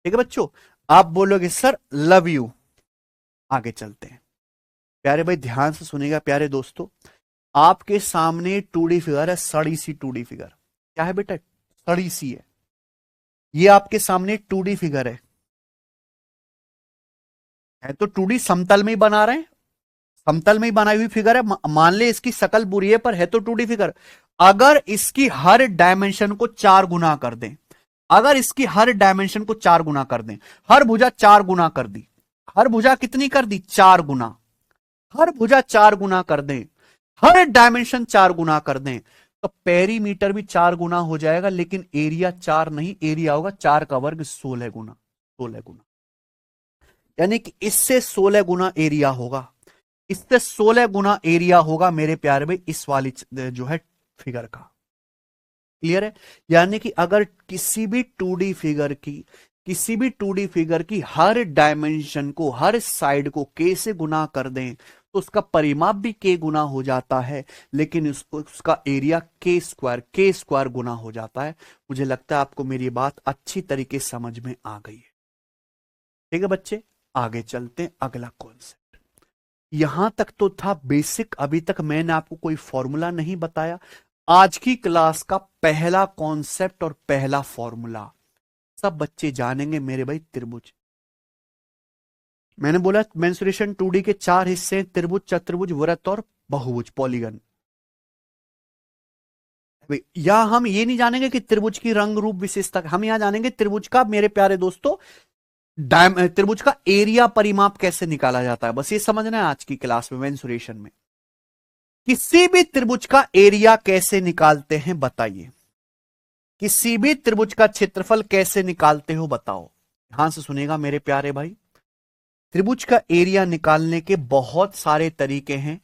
ठीक है बच्चों, आप बोलोगे सर लव यू। आगे चलते हैं। प्यारे भाई ध्यान से सुनिएगा प्यारे दोस्तों, आपके सामने 2D फिगर है, सड़ी सी 2D फिगर। क्या है बेटा? सड़ी सी है। ये आपके सामने 2D फिगर है तो 2D समतल में ही बना रहे हैं, समतल में ही बनाई हुई फिगर है। मान ले इसकी शकल बुरी है पर है तो 2D फिगर। अगर इसकी हर डायमेंशन को 4 गुना कर दें, अगर इसकी हर डायमेंशन को 4 गुना कर दें, हर भुजा 4 गुना कर दी, हर भुजा कितनी कर दी? 4 गुना। हर भुजा 4 गुना कर दें, हर डायमेंशन 4 गुना कर दें, तो पेरीमीटर भी 4 गुना हो जाएगा, लेकिन एरिया 4 नहीं, एरिया होगा 4 का वर्ग 16 गुना, 16 गुना। यानी कि इससे 16 गुना एरिया होगा, इससे 16 गुना एरिया होगा मेरे प्यारे भाई इस वाली जो है फिगर का। क्लियर है? यानी कि अगर किसी भी 2D फिगर की, किसी भी 2D फिगर की हर डायमेंशन को, हर साइड को k से गुना कर दें तो उसका परिमाप भी k गुना हो जाता है, लेकिन उसका एरिया k स्क्वायर गुना हो जाता है। मुझे लगता है आपको मेरी बात अच्छी तरीके से समझ में आ गई है। ठीक है बच्चे, आगे चलते हैं, अगला कॉन्सेप्ट। यहां तक तो था बेसिक, अभी तक मैंने आपको कोई फॉर्मूला नहीं बताया। आज की क्लास का पहला कॉन्सेप्ट और पहला फॉर्मूला सब बच्चे जानेंगे मेरे भाई, त्रिभुज। मैंने बोला मेंसुरेशन 2D के 4 हिस्से, त्रिभुज, चतुर्भुज, वृत्त और बहुभुज, पॉलीगन। यहां हम ये नहीं जानेंगे कि त्रिभुज की रंग रूप विशेषता, हम यहां जानेंगे त्रिभुज का मेरे प्यारे दोस्तों त्रिभुज का एरिया परिमाप कैसे निकाला जाता है। बस ये समझना है आज की क्लास में मेंसुरेशन में। किसी भी त्रिभुज का एरिया कैसे निकालते हैं बताइए, किसी भी त्रिभुज का क्षेत्रफल कैसे निकालते हो बताओ। ध्यान से सुनेगा मेरे प्यारे भाई, त्रिभुज का एरिया निकालने के बहुत सारे तरीके हैं,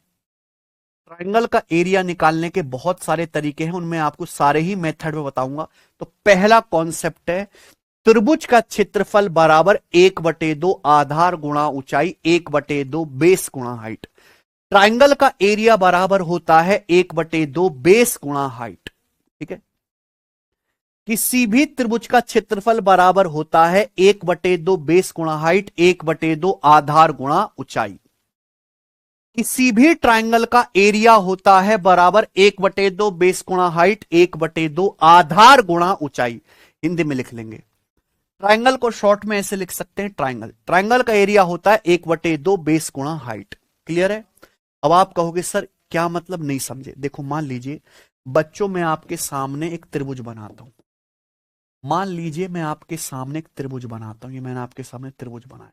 ट्रायंगल का एरिया निकालने के बहुत सारे तरीके हैं, उनमें आपको सारे ही मेथड में बताऊंगा। तो पहला कॉन्सेप्ट है त्रिभुज का क्षेत्रफल बराबर 1/2 आधार गुणा ऊंचाई 1/2 बेस गुणा हाइट। ट्रायंगल का एरिया बराबर होता है 1/2 बेस गुणा हाइट। ठीक है, किसी भी त्रिभुज का क्षेत्रफल बराबर होता है 1/2 बेस गुणा हाइट 1/2 आधार गुणा ऊंचाई। किसी भी ट्रायंगल का एरिया होता है बराबर 1/2 बेस गुणा हाइट 1/2 आधार गुणा ऊंचाई। हिंदी में लिख लेंगे, ट्रायंगल को शॉर्ट में ऐसे लिख सकते हैं, ट्रायंगल का एरिया होता है 1/2 बेस गुणा हाइट। क्लियर है? अब आप कहोगे सर क्या मतलब, नहीं समझे। देखो मान लीजिए बच्चों मैं आपके सामने एक त्रिभुज बनाता हूं, मान लीजिए मैं आपके सामने एक त्रिभुज बनाता हूं, ये मैंने आपके सामने त्रिभुज बनाया।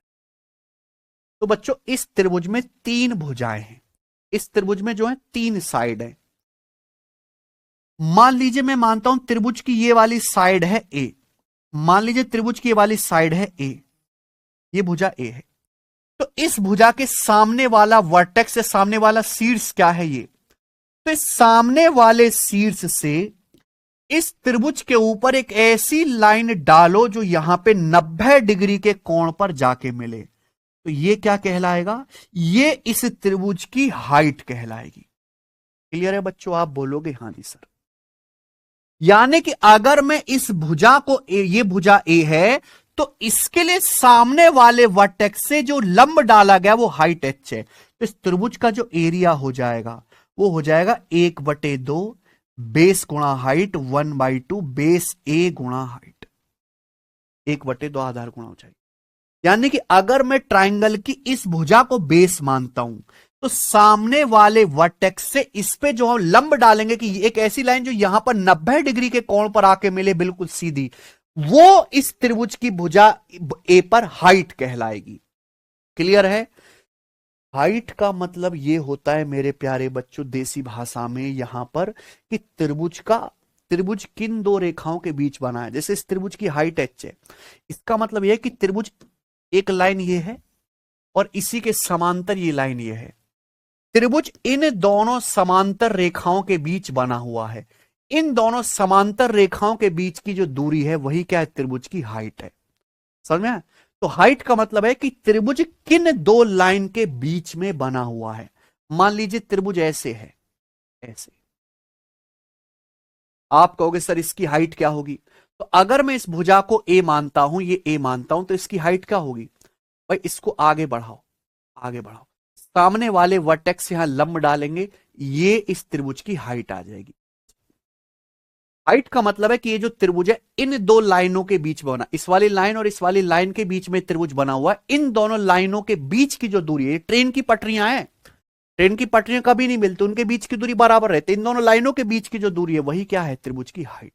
तो बच्चों इस त्रिभुज में 3 भुजाएं हैं, इस त्रिभुज में जो है 3 साइड है। मान लीजिए मैं मानता हूं त्रिभुज की ये वाली साइड है ए, मान लीजिए त्रिभुज की ये वाली साइड है ए, ये भुजा ए है। तो इस भुजा के सामने वाला वर्टेक्स या सामने वाला शीर्ष क्या है? ये। तो इस सामने वाले शीर्ष से इस त्रिभुज के ऊपर एक ऐसी लाइन डालो जो यहां पे 90 डिग्री के कोण पर जाके मिले, तो ये क्या कहलाएगा? ये इस त्रिभुज की हाइट कहलाएगी। क्लियर है बच्चों? आप बोलोगे हां जी सर। यानी कि अगर मैं इस भुजा को ये भुजा ए है तो इसके लिए सामने वाले वर्टेक्स से जो लंब डाला गया वो हाइट एच है। तो इस त्रिभुज का जो एरिया हो जाएगा वो हो जाएगा 1/2 बेस गुणा हाइट 1/2 बेस ए गुणा हाइट, 1/2 आधार गुणा ऊंचाई। यानी कि अगर मैं ट्रायंगल की इस भुजा को बेस मानता हूं तो सामने वाले वर्टेक्स से इस पे जो हम लंब डालेंगे कि एक ऐसी लाइन जो यहां पर 90 डिग्री के कोण पर आके मिले बिल्कुल सीधी, वो इस त्रिभुज की भुजा ए पर हाइट कहलाएगी। क्लियर है? हाइट का मतलब यह होता है मेरे प्यारे बच्चों देसी भाषा में यहां पर कि त्रिभुज किन 2 रेखाओं के बीच बना है। जैसे इस त्रिभुज की हाइट एच है, इसका मतलब यह है कि त्रिभुज एक लाइन ये है और इसी के समांतर ये लाइन ये है। त्रिभुज इन दोनों समांतर रेखाओं के बीच बना हुआ है। इन दोनों समांतर रेखाओं के बीच की जो दूरी है वही क्या है? त्रिभुज की हाइट है। समझ में? तो हाइट का मतलब है कि त्रिभुज किन 2 लाइन के बीच में बना हुआ है। मान लीजिए त्रिभुज ऐसे है, ऐसे, आप कहोगे सर इसकी हाइट क्या होगी? तो अगर मैं इस भुजा को ए मानता हूं, ये ए मानता हूं, तो इसकी हाइट क्या होगी? भाई इसको आगे बढ़ाओ, आगे बढ़ाओ, सामने वाले वर्टेक्स यहां लंब डालेंगे, ये इस त्रिभुज की हाइट आ जाएगी। हाइट का मतलब है कि ये जो त्रिभुज है इन दो लाइनों के बीच में बना, इस वाली लाइन और इस वाली लाइन के बीच में त्रिभुज बना हुआ है, इन दोनों लाइनों के बीच की जो दूरी है, ट्रेन की पटरियां हैं, ट्रेन की पटरियां कभी नहीं मिलती, उनके बीच की दूरी बराबर रहती है, इन दोनों लाइनों के बीच की जो दूरी है वही क्या है, त्रिभुज की हाइट।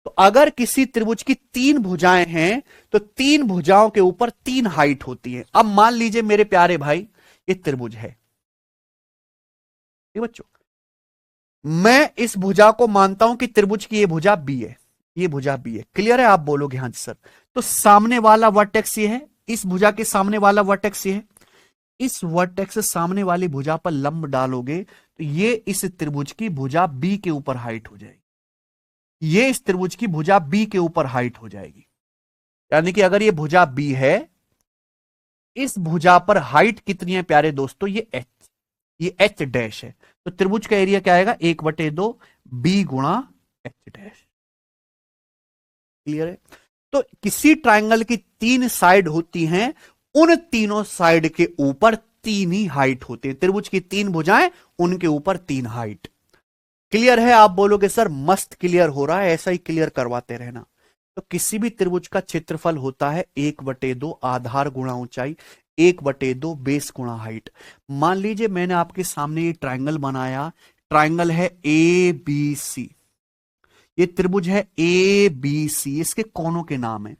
तो अगर किसी त्रिभुज की 3 भुजाएं हैं तो 3 भुजाओं के ऊपर 3 हाइट होती है। अब मान लीजिए मेरे प्यारे भाई ये त्रिभुज है, ठीक बच्चों, मैं इस भुजा को मानता हूं कि त्रिभुज की ये भुजा बी है, ये भुजा बी है, क्लियर है? आप बोलोगे हाँ जी सर। तो सामने वाला वर्टेक्स ये है, इस भुजा के सामने वाला वर्टेक्स ये है, इस वर्टेक्स से सामने वाली भुजा पर लंब डालोगे तो ये इस त्रिभुज की भुजा बी के ऊपर हाइट हो जाएगी, ये इस त्रिभुज की भुजा बी के ऊपर हाइट हो जाएगी। यानी कि अगर ये भुजा बी है, इस भुजा पर हाइट कितनी है प्यारे दोस्तों, ये एच डैश है। तो त्रिभुज का एरिया क्या आएगा, 1/2 बी गुणा एच डैश। क्लियर है? तो किसी ट्राइंगल की 3 साइड होती हैं, उन तीनों साइड के ऊपर 3 ही हाइट होते हैं। त्रिभुज की 3 भुजाएं, उनके ऊपर 3 हाइट। क्लियर है? आप बोलोगे सर मस्त क्लियर हो रहा है, ऐसा ही क्लियर करवाते रहना। तो किसी भी त्रिभुज का क्षेत्रफल होता है 1/2 आधार गुणा ऊंचाई, 1/2 बेस गुणा हाइट। मान लीजिए मैंने आपके सामने ये ट्राइंगल बनाया, ट्राइंगल है ए बी सी, ये त्रिभुज है ए बी सी, इसके कोनों के नाम है।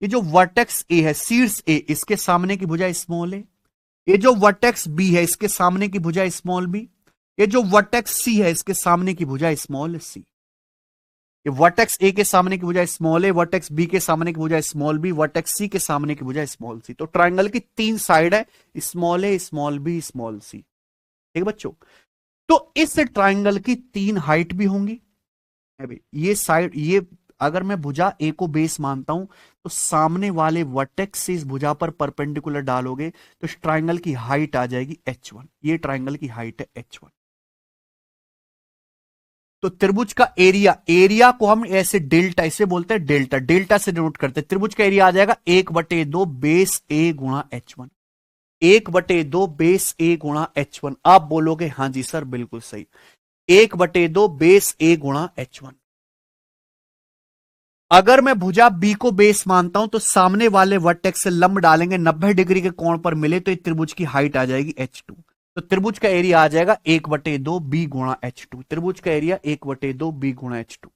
ये जो वर्टेक्स ए है, शीर्ष ए, इसके सामने की भुजा स्मॉल ए, ये जो वर्टेक्स बी है इसके सामने की भुजा स्मॉल बी, ये जो वर्टेक्स सी है इसके सामने की भुजा स्मॉल सी। ये वर्टेक्स ए के सामने की भुजा स्मॉल ए, वर्टेक्स बी के सामने की भुजा स्मॉल बी, वर्टेक्स सी के सामने की भुजा स्मॉल सी। तो ट्राइंगल की 3 साइड है, स्मॉल ए, स्मॉल बी, स्मॉल सी। ठीक है बच्चों? तो इस ट्राइंगल की 3 हाइट भी होंगी। ये साइड, ये अगर मैं भुजा ए को बेस मानता हूं तो सामने वाले वर्टेक्स से इस भुजा पर परपेंडिकुलर डालोगे तो इस ट्राइंगल की हाइट आ जाएगी h1। ये ट्राइंगल की हाइट है h1। तो त्रिभुज का एरिया, एरिया को हम ऐसे डेल्टा, इसे बोलते हैं डेल्टा, डेल्टा से डिनोट करते हैं। त्रिभुज का एरिया आ जाएगा 1/2 बेस ए गुणा h1, 1/2 बेस ए गुणा h1। आप बोलोगे हां जी सर बिल्कुल सही, 1/2 बेस ए गुणा h1। अगर मैं भुजा बी को बेस मानता हूं तो सामने वाले वर्टेक्स से लंब डालेंगे, 90 डिग्री के कोण पर मिले तो त्रिभुज की हाइट आ जाएगी h2। तो त्रिभुज का एरिया आ जाएगा 1/2 बी गुणा h2। त्रिभुज का एरिया 1/2 बी गुणा h2।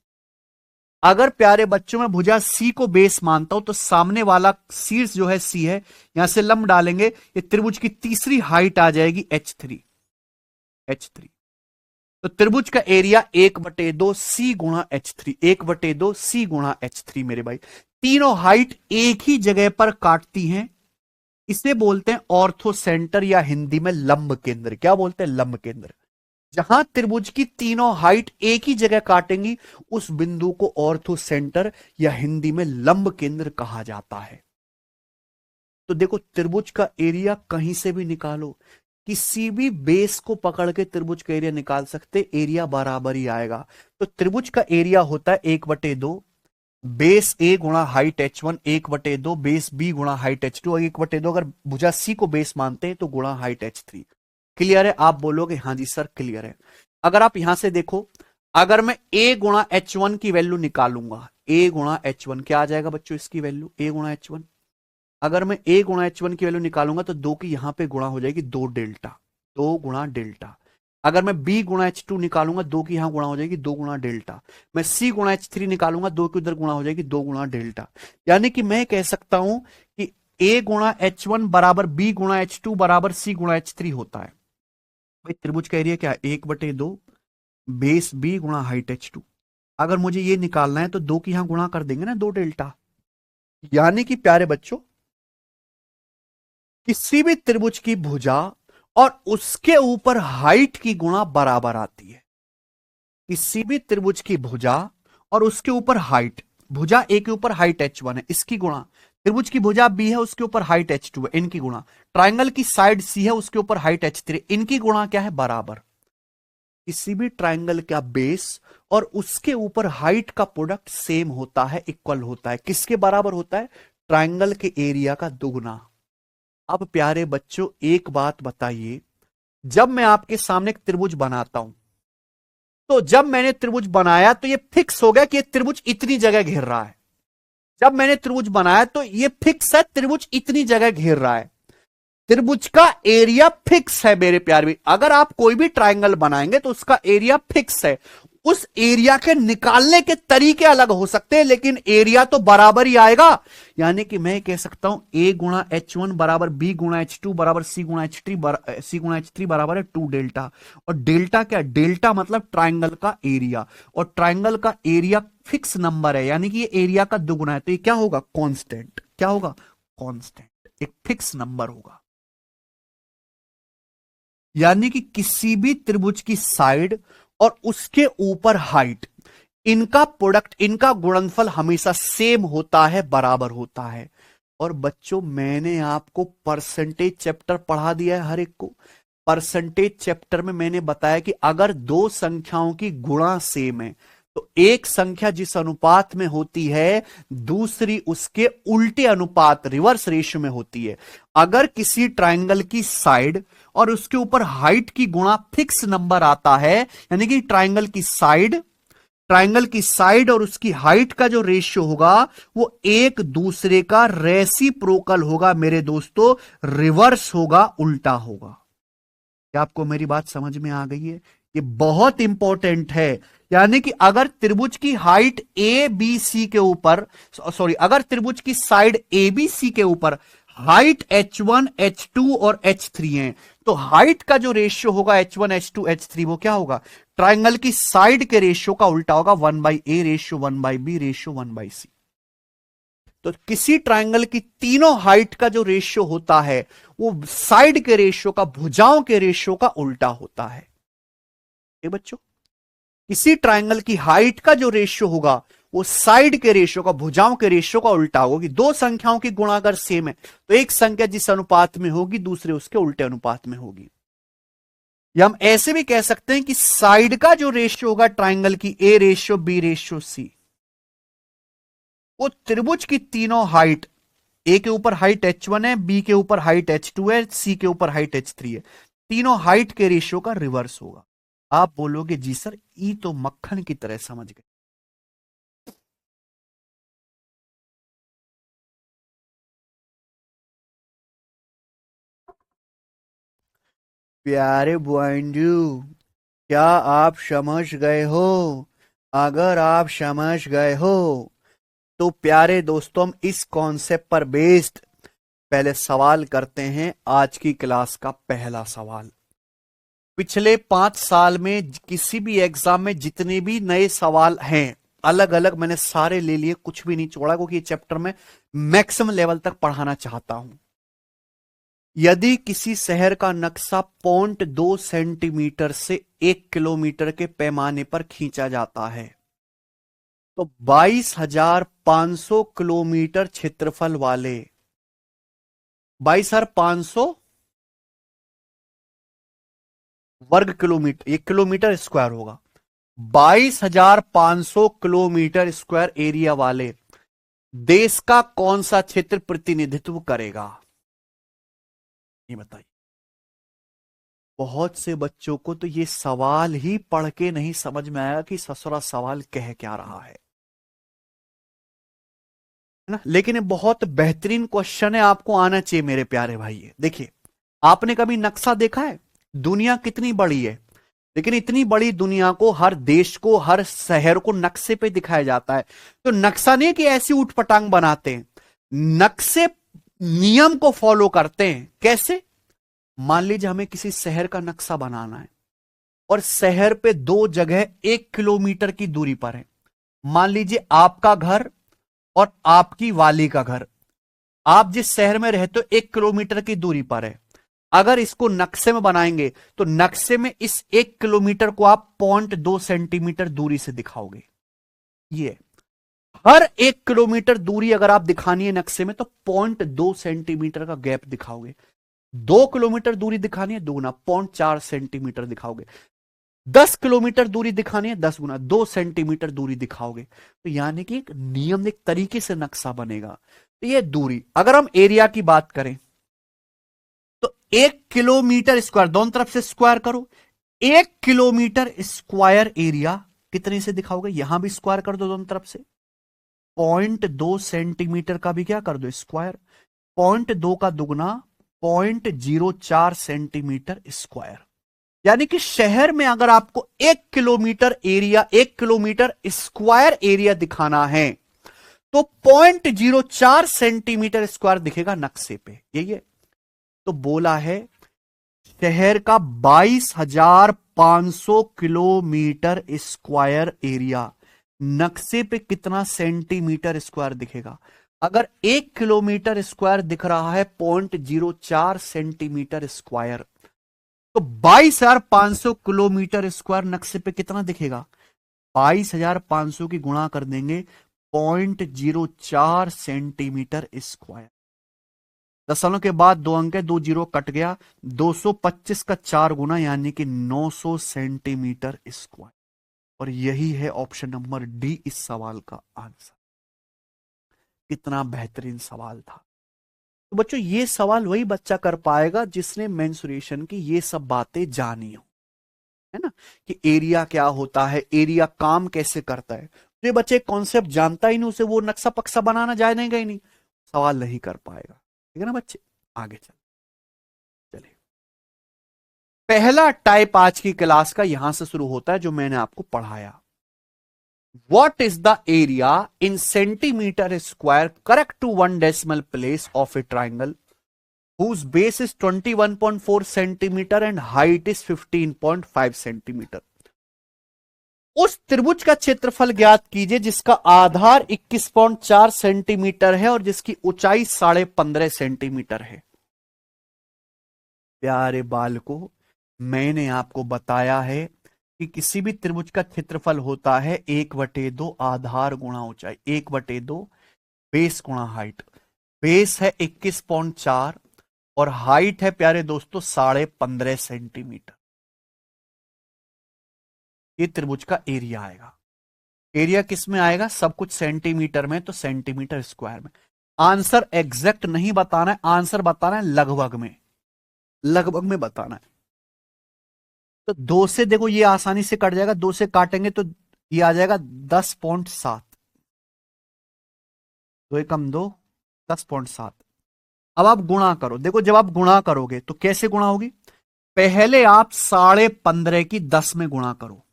अगर प्यारे बच्चों में भुजा सी को बेस मानता हूं तो सामने वाला शीर्ष जो है सी है, यहां से लंब डालेंगे, ये त्रिभुज की तीसरी हाइट आ जाएगी h3। तो त्रिभुज का एरिया 1/2 सी गुणा h3, 1/2 सी गुणा h3। मेरे भाई तीनों हाइट एक ही जगह पर काटती हैं, इसे बोलते हैं ऑर्थो सेंटर या हिंदी में लंब केंद्र। क्या बोलते हैं? लंब केंद्र। जहां त्रिभुज की तीनों हाइट एक ही जगह काटेंगी उस बिंदु को ऑर्थो सेंटर या हिंदी में लंब केंद्र कहा जाता है। तो देखो त्रिभुज का एरिया कहीं से भी निकालो, किसी भी बेस को पकड़ के त्रिभुज का एरिया निकाल सकते, एरिया बराबर ही आएगा। तो त्रिभुज का एरिया होता है 1/2 बेस ए गुणा हाइट h1, 1/2 बेस बी गुणा हाइट h2, और 1/2 अगर भुजा सी को बेस मानते हैं तो गुणा हाइट h3। क्लियर है? आप बोलोगे हां जी सर क्लियर है। अगर आप यहां से देखो, अगर मैं a गुणा h1 की वैल्यू निकालूंगा, a गुणा h1 क्या आ जाएगा बच्चों इसकी वैल्यू, a गुणा h1। अगर मैं a गुणा h1 की वैल्यू निकालूंगा तो 2 की यहां पे गुणा हो जाएगी 2 डेल्टा, 2 गुणा डेल्टा। अगर मैं b गुणा h2 निकालूंगा 2 की यहां गुणा हो जाएगी 2 गुणा डेल्टा। मैं c गुणा h3 निकालूंगा 2 की उधर गुणा हो जाएगी 2 गुणा डेल्टा। यानी कि मैं कह सकता हूं कि a गुणा h1 बराबर b गुणा h2 बराबर c गुणा h3 होता है। भाई त्रिभुज का एरिया क्या है? 1/2 बेस b गुणा हाइट h2। अगर मुझे ये निकालना है तो 2 की यहां गुणा कर देंगे ना 2 डेल्टा। यानी कि प्यारे बच्चों किसी भी त्रिभुज की भुजा और उसके ऊपर हाइट की गुणा बराबर आती है। किसी भी त्रिभुज की भुजा और उसके ऊपर हाइट, भुजा ए के ऊपर हाइट h1 है, इसकी गुणा, त्रिभुज की भुजा बी है उसके ऊपर हाइट h2 है, इनकी गुणा, ट्राइंगल की साइड सी है उसके ऊपर हाइट h3, इनकी गुणा क्या है? बराबर। किसी भी ट्राइंगल का बेस और उसके ऊपर हाइट का प्रोडक्ट सेम होता है, इक्वल होता है। किसके बराबर होता है? ट्राइंगल के एरिया का दुगुना। अब प्यारे बच्चों एक बात बताइए, जब मैं आपके सामने एक त्रिभुज बनाता हूं, तो जब मैंने त्रिभुज बनाया तो ये फिक्स हो गया कि ये त्रिभुज इतनी जगह घेर रहा है। जब मैंने त्रिभुज बनाया तो ये फिक्स है, त्रिभुज इतनी जगह घेर रहा है। त्रिभुज का एरिया फिक्स है मेरे प्यारे। अगर आप कोई भी ट्रायंगल बनाएंगे तो उसका एरिया फिक्स है। उस एरिया के निकालने के तरीके अलग हो सकते हैं, लेकिन एरिया तो बराबर ही आएगा। यानी कि मैं कह सकता हूं ए गुणा H1 बराबर बी गुणा H2 बराबर सी गुणा H3 बराबर है 2 डेल्टा। और डेल्टा क्या? डेल्टा मतलब ट्रायंगल का एरिया, और ट्रायंगल का एरिया फिक्स नंबर है, यानी कि ये एरिया का दुगुना है। तो ये क्या होगा? कांस्टेंट। क्या होगा? कांस्टेंट, एक फिक्स नंबर होगा। यानी कि किसी भी त्रिभुज की साइड और उसके ऊपर हाइट, इनका प्रोडक्ट, इनका गुणनफल हमेशा सेम होता है, बराबर होता है। और बच्चों मैंने आपको परसेंटेज चैप्टर पढ़ा दिया है हर एक को। परसेंटेज चैप्टर में मैंने बताया कि अगर दो संख्याओं की गुणा सेम है तो एक संख्या जिस अनुपात में होती है दूसरी उसके उल्टे अनुपात, रिवर्स रेशियो में होती है। अगर किसी ट्रायंगल की साइड और उसके ऊपर हाइट की गुणा फिक्स नंबर आता है, यानी कि ट्रायंगल की साइड और उसकी हाइट का जो रेशियो होगा वो एक दूसरे का रेसिप्रोकल होगा मेरे दोस्तों, रिवर्स होगा, उल्टा होगा। क्या आपको मेरी बात समझ में आ गई है? ये बहुत इंपॉर्टेंट है। यानी कि अगर त्रिभुज की हाइट ए बी सी के ऊपर, सॉरी, अगर त्रिभुज की साइड ए बी सी के ऊपर हाइट H1 H2 और H3 है, तो हाइट का जो रेशियो होगा H1 H2 H3 वो क्या होगा? ट्राइंगल की साइड के रेशियो का उल्टा होगा, 1/a ratio 1/b ratio 1/c। तो किसी ट्राइंगल की तीनों हाइट का जो रेशियो होता है वो साइड के रेशियो का, भुजाओं के रेशियो का उल्टा होता है। ये बच्चों, किसी ट्राइंगल की हाइट का जो रेशियो होगा वो साइड के रेशियो का, भुजाओं के रेशियो का उल्टा होगा। कि दो संख्याओं की गुणा अगर सेम है तो एक संख्या जिस अनुपात में होगी दूसरे उसके उल्टे अनुपात में होगी। या हम ऐसे भी कह सकते हैं कि साइड का जो रेशियो होगा ट्राइंगल की, A ratio B ratio C, वो त्रिभुज की तीनों हाइट, ए के ऊपर हाइट H1 है, बी के ऊपर हाइट H2 है, सी के ऊपर हाइट H3 है, तीनों हाइट के रेशियो का रिवर्स होगा। आप बोलोगे जी सर ई तो मक्खन की तरह समझ गए। प्यारे बॉन्डू, क्या आप समझ गए हो? अगर आप समझ गए हो तो प्यारे दोस्तों हम इस कॉन्सेप्ट पर बेस्ड पहले सवाल करते हैं। आज की क्लास का पहला सवाल, पिछले 5 साल में किसी भी एग्जाम में जितने भी नए सवाल हैं अलग अलग मैंने सारे ले लिए, कुछ भी नहीं छोड़ा, क्योंकि ये चैप्टर में मैक्सिमम लेवल तक पढ़ाना चाहता हूं। यदि किसी शहर का नक्शा 0.2 सेंटीमीटर से 1 किलोमीटर के पैमाने पर खींचा जाता है तो 22,500 किलोमीटर क्षेत्रफल वाले, 22,500 वर्ग किलोमीटर, 1 किलोमीटर स्क्वायर होगा, 22,500 किलोमीटर स्क्वायर एरिया वाले देश का कौन सा क्षेत्र प्रतिनिधित्व करेगा? ये बताइए। बहुत से बच्चों को तो ये सवाल ही पढ़ के नहीं समझ में आया कि ससुरा सवाल कह क्या रहा है ना। लेकिन ये बहुत बेहतरीन क्वेश्चन है, आपको आना चाहिए मेरे प्यारे भाई। देखिए, आपने कभी नक्शा देखा है? दुनिया कितनी बड़ी है, लेकिन इतनी बड़ी दुनिया को, हर देश को, हर शहर को नक्शे पे दिखाया जाता है। तो नक्शा नहीं कि ऐसी उठपटांग बनाते हैं, नक्शे नियम को फॉलो करते हैं। कैसे? मान लीजिए हमें किसी शहर का नक्शा बनाना है और शहर पे दो जगह 1 किलोमीटर की दूरी पर है। मान लीजिए आपका घर और आपकी वाली का घर, आप जिस शहर में रहते हो 1 किलोमीटर की दूरी पर है। अगर इसको नक्शे में बनाएंगे तो नक्शे में इस 1 किलोमीटर को आप 0.2 सेंटीमीटर दूरी से दिखाओगे। ये हर 1 किलोमीटर दूरी अगर आप दिखानी है नक्शे में तो 0.2 सेंटीमीटर का गैप दिखाओगे। 2 किलोमीटर दूरी दिखानी है, दुगुना 0.4 सेंटीमीटर दिखाओगे। 10 किलोमीटर दूरी दिखानी है, 10 गुना 2 सेंटीमीटर दूरी दिखाओगे। तो यानी कि एक नियम, एक तरीके से नक्शा बनेगा। तो ये दूरी, अगर हम एरिया की बात करें 1 किलोमीटर स्क्वायर, दोनों तरफ से स्क्वायर करो, 1 किलोमीटर स्क्वायर एरिया कितने से दिखाओगे, यहां भी स्क्वायर कर दो दोनों तरफ से, 0.2 सेंटीमीटर का भी क्या कर दो स्क्वायर, 0.2 का दुगना 0.04 सेंटीमीटर स्क्वायर। यानी कि शहर में अगर आपको 1 kilometre area, 1 kilometre square area दिखाना है तो 0.04 सेंटीमीटर स्क्वायर दिखेगा नक्शे पे, यही है। तो बोला है शहर का 22,500 किलोमीटर स्क्वायर एरिया नक्शे पे कितना सेंटीमीटर स्क्वायर दिखेगा। अगर 1 किलोमीटर स्क्वायर दिख रहा है 0.04 सेंटीमीटर स्क्वायर, तो 22,500 किलोमीटर स्क्वायर नक्शे पे कितना दिखेगा, 22,500 की गुणा कर देंगे 0.04 सेंटीमीटर स्क्वायर। दशमलव के बाद 2 अंक है, 2 जीरो कट गया, 225 का 4 गुना यानी कि 900 सेंटीमीटर स्क्वायर। और यही है ऑप्शन नंबर डी इस सवाल का आंसर। कितना बेहतरीन सवाल था। तो बच्चों ये सवाल वही बच्चा कर पाएगा जिसने मेंसुरेशन की ये सब बातें जानी हो, है ना, कि एरिया क्या होता है, एरिया काम कैसे करता है। तो ये बच्चे कॉन्सेप्ट जानता ही नहीं, उसे वो नक्शा पक्सा बनाना जानेगा ही नहीं, सवाल नहीं कर पाएगा। ठीक है ना बच्चे, आगे चलिए। पहला टाइप आज की क्लास का यहां से शुरू होता है जो मैंने आपको पढ़ाया। What is the area in centimeter square correct to 1 decimal place of a triangle whose base is 21.4 centimeter and height is 15.5 centimeter? उस त्रिभुज का क्षेत्रफल ज्ञात कीजिए जिसका आधार 21.4 सेंटीमीटर है और जिसकी ऊंचाई 15.5 सेंटीमीटर है। प्यारे बालकों, मैंने आपको बताया है कि किसी भी त्रिभुज का क्षेत्रफल होता है 1/2 आधार गुणा ऊंचाई, 1/2 बेस गुणा हाइट। बेस है 21.4 और हाइट है प्यारे दोस्तों 15.5 सेंटीमीटर। ये त्रिभुज का एरिया आएगा। एरिया किस में आएगा, सब कुछ सेंटीमीटर में, तो सेंटीमीटर स्क्वायर में। आंसर एग्जैक्ट नहीं बताना है, आंसर बताना है लगभग में, लगभग में बताना है। तो 2 से देखो ये आसानी से कट जाएगा, 2 से काटेंगे तो ये आ जाएगा 10.7, 2 एकम 2, 10.7। अब आप गुणा करो, देखो जब आप गुणा करोगे तो कैसे गुणा होगी, पहले आप 15.5 की 10 में गुणा करो।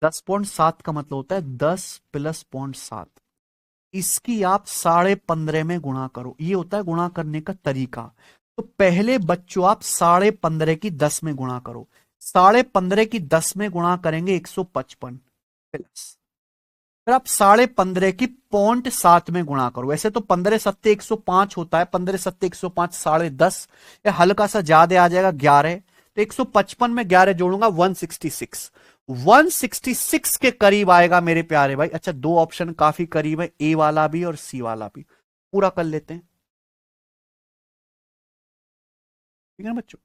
10.7 का मतलब होता है 10 + 0.7, इसकी आप 15.5 में गुणा करो, ये होता है गुणा करने का तरीका। तो पहले बच्चों आप 15.5 की 10 में गुणा करो, 15.5 की 10 में गुणा करेंगे 155 प्लस, फिर आप 15.5 की 0.7 में गुणा करो। वैसे तो 15 सत्ते 105 होता है, 15 सत्ते 105, 10.5 या हल्का सा ज्यादा आ जाएगा 11, तो 155 में 11 जोड़ूंगा 166, 166 के करीब आएगा मेरे प्यारे भाई। अच्छा 2 ऑप्शन काफी करीब है, ए वाला भी और सी वाला भी, पूरा कर लेते हैं। ठीक है ना बच्चों,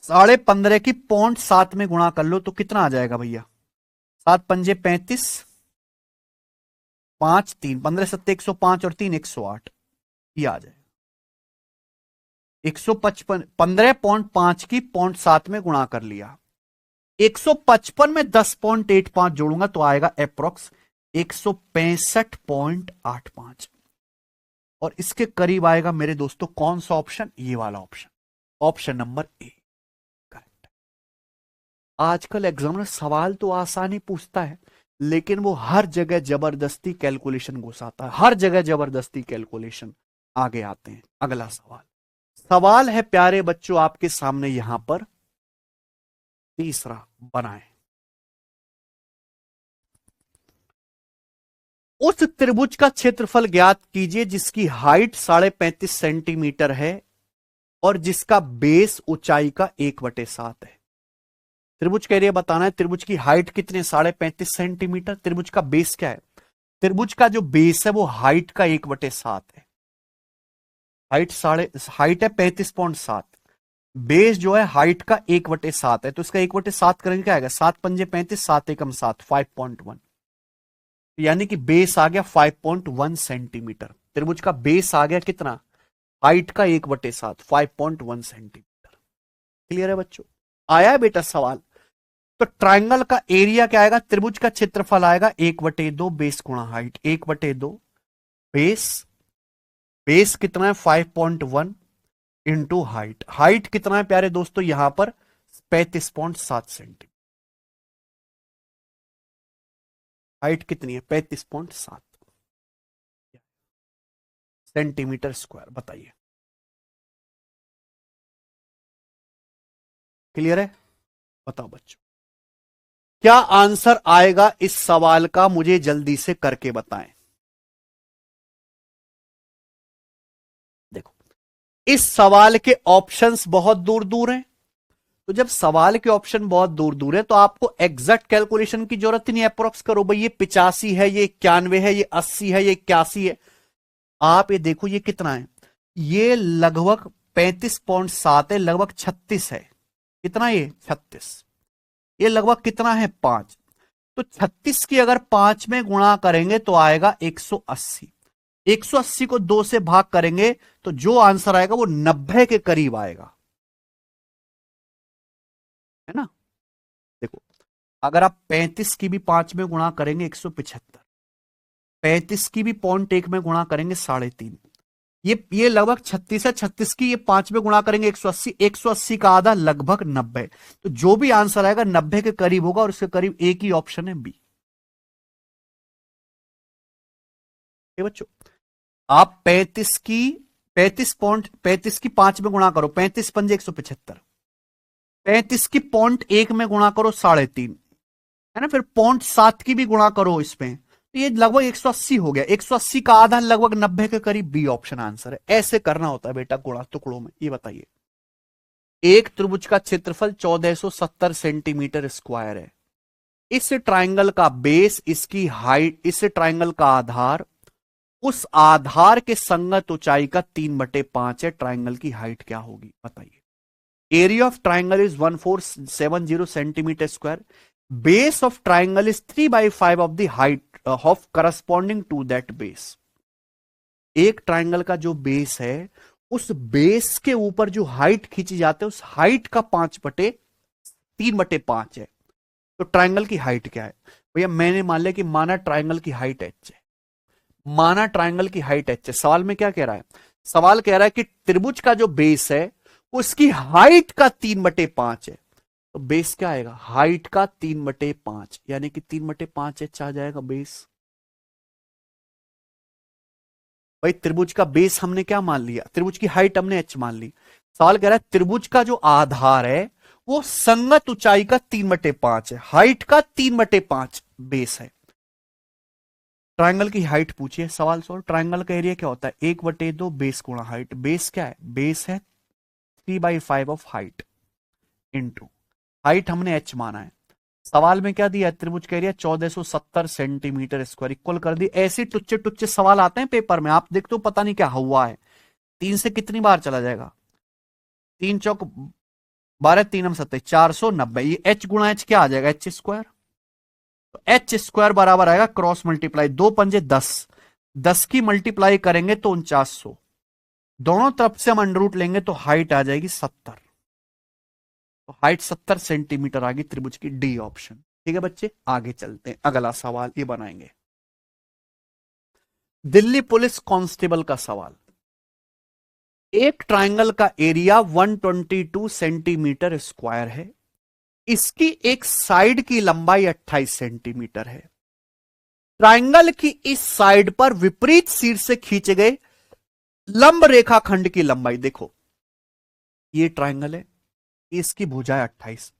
15.5 की 0.7 में गुणा कर लो तो कितना आ जाएगा भैया, 7 पंजे 35, 5 3, 15 सत्ते 105 और 3 108, ये आ जाएगा 155। 15.5 की 0.7 में गुणा कर लिया, 155 में 10.85 जोड़ूंगा तो आएगा अप्रोक्स 165.85, और इसके करीब आएगा मेरे दोस्तों कौन सा ऑप्शन, ये वाला option, option number A correct. आजकल एग्जामिनर सवाल तो आसानी पूछता है लेकिन वो हर जगह जबरदस्ती कैलकुलेशन घुसाता है, हर जगह जबरदस्ती कैलकुलेशन आगे आते हैं। अगला सवाल है प्यारे बच्चों आपके सामने यहां पर तीसरा, बनाए उस त्रिभुज का क्षेत्रफल ज्ञात कीजिए जिसकी हाइट 35.5 सेंटीमीटर है और जिसका बेस ऊंचाई का 1/7 है। त्रिभुज का एरिया बताना है, त्रिभुज की हाइट कितनी है 35.5 सेंटीमीटर, त्रिभुज का बेस क्या है, त्रिभुज का जो बेस है वो हाइट का 1/7 है, हाइट है 35.7, बेस जो है हाइट का 1/7 है, तो इसका 1/7 करेंगे क्या आएगा, 7 पंजे 35, 7 एकम 7, 5.1, यानी कि बेस आ गया 5.1 सेंटीमीटर। त्रिभुज का बेस आ गया कितना हाइट का 1/7 5.1 सेंटीमीटर। क्लियर है बच्चों? आया है बेटा सवाल? तो ट्राइंगल का एरिया क्या आएगा? त्रिभुज का क्षेत्रफल आएगा 1/2 बेस गुणा हाइट। 1/2 बेस, बेस कितना है 5.1 इंटू हाइट। हाइट कितना है प्यारे दोस्तों यहां पर? 35.7 सेंटीमीटर। हाइट कितनी है? 35.7 सेंटीमीटर स्क्वायर। बताइए, क्लियर है? बताओ बच्चों, क्या आंसर आएगा इस सवाल का? मुझे जल्दी से करके बताएं। देखो, इस सवाल के ऑप्शंस बहुत दूर दूर हैं। तो जब सवाल के ऑप्शन बहुत दूर दूर है तो आपको एग्जैक्ट कैलकुलेशन की जरूरत ही नहीं। अप्रोक्स करो भाई, ये 85 है, ये 91 है, ये 80 है, ये 81 है। आप ये देखो ये कितना है? ये लगभग 35.7 है, लगभग 36 है। कितना? ये 36। ये लगभग कितना है? 5। तो 36 की अगर 5 में गुणा करेंगे तो आएगा 180। 180 को 2 से भाग करेंगे तो जो आंसर आएगा वो 90 के करीब आएगा, है ना? देखो, अगर आप 35 की भी 5 में गुणा करेंगे 175, 35 की भी 0.1 में गुणा करेंगे 3.5, ये लगभग 36 है। 36 की ये 5 में गुणा करेंगे 180, 180 का आधा लगभग 90। तो जो भी आंसर आएगा 90 के करीब होगा और इसके करीब एक ही ऑप्शन है, बी। ये बच्चों, आप 35 की 5 में गुणा करो, 35 पंजे 175, 35 की 0.1 में गुणा करो 3.5, है ना? फिर 0.7 की भी गुणा करो इसमें, तो ये लगभग 180 हो गया। 180 का आधा लगभग 90 के करीब, बी ऑप्शन आंसर है। ऐसे करना होता है बेटा गुणा टुकड़ों में। ये बताइए, एक त्रिभुज का क्षेत्रफल 1470 सेंटीमीटर स्क्वायर है। इस ट्राइंगल का बेस, इसकी हाइट, इस ट्राइंगल का आधार, उस आधार के संगत ऊंचाई का 3/5 है। ट्राइंगल की हाइट क्या होगी? बताइए। Area of triangle is 1470 centimetre square. Base of triangle is 3/5 of the height of corresponding to that base. एक ट्राइंगल का जो बेस है, उस बेस के ऊपर जो हाइट खींची जाती है, उस हाइट का 3/5 है। तो ट्राइंगल की हाइट क्या है भैया? मैंने मान लिया कि माना ट्राइंगल की हाइट एच है, माना ट्राइंगल की हाइट एच है। सवाल में क्या कह रहा है? सवाल कह रहा है कि त्रिभुज का जो बेस है उसकी हाइट का 3/5 है। तो बेस क्या आएगा? हाइट का 3/5, यानी कि 3/5 एच आ जाएगा बेस। भाई त्रिभुज का बेस हमने क्या मान लिया? त्रिभुज की हाइट हमने एच मान ली। सवाल कह रहा है त्रिभुज का जो आधार है वो संगत ऊंचाई का 3/5 है, हाइट का 3/5 बेस है। ट्राइंगल की हाइट पूछिए, सवाल सॉल्व। ट्राइंगल का एरिया क्या होता है? 1/2 बेस गुणा हाइट। बेस क्या है? बेस है 3/5 ऑफ हाइट इंटू हाइट हमने एच माना है। सवाल में क्या दिया है? त्रिभुज का एरिया 1470 सेंटीमीटर स्क्वायर इक्वल कर दी। ऐसे टुच्चे टुच्चे सवाल आते हैं पेपर में, आप देखते हो पता नहीं क्या हुआ है। 3 से कितनी बार चला जाएगा? 3 चौक 12, 3 हम 27, 490। ये एच गुणा एच क्या आ जाएगा? H square. तो एच स्क्वायर बराबर आएगा क्रॉस मल्टीप्लाई, 2×5 = 10, 10 की मल्टीप्लाई करेंगे तो 4900। दोनों तरफ से हम अंडर रूट लेंगे तो हाइट आ जाएगी 70। तो हाइट 70 सेंटीमीटर आ गई त्रिभुज की, डी ऑप्शन। ठीक है बच्चे, आगे चलते हैं। अगला सवाल ये बनाएंगे, दिल्ली पुलिस कांस्टेबल का सवाल। एक ट्राइंगल का एरिया 122 सेंटीमीटर स्क्वायर है। इसकी एक साइड की लंबाई 28 सेंटीमीटर है। ट्राइंगल की इस साइड पर विपरीत शीर्ष से खींचे गए लंब रेखाखंड की लंबाई देखो। ये ट्राइंगल है, इसकी भुजाएं 28,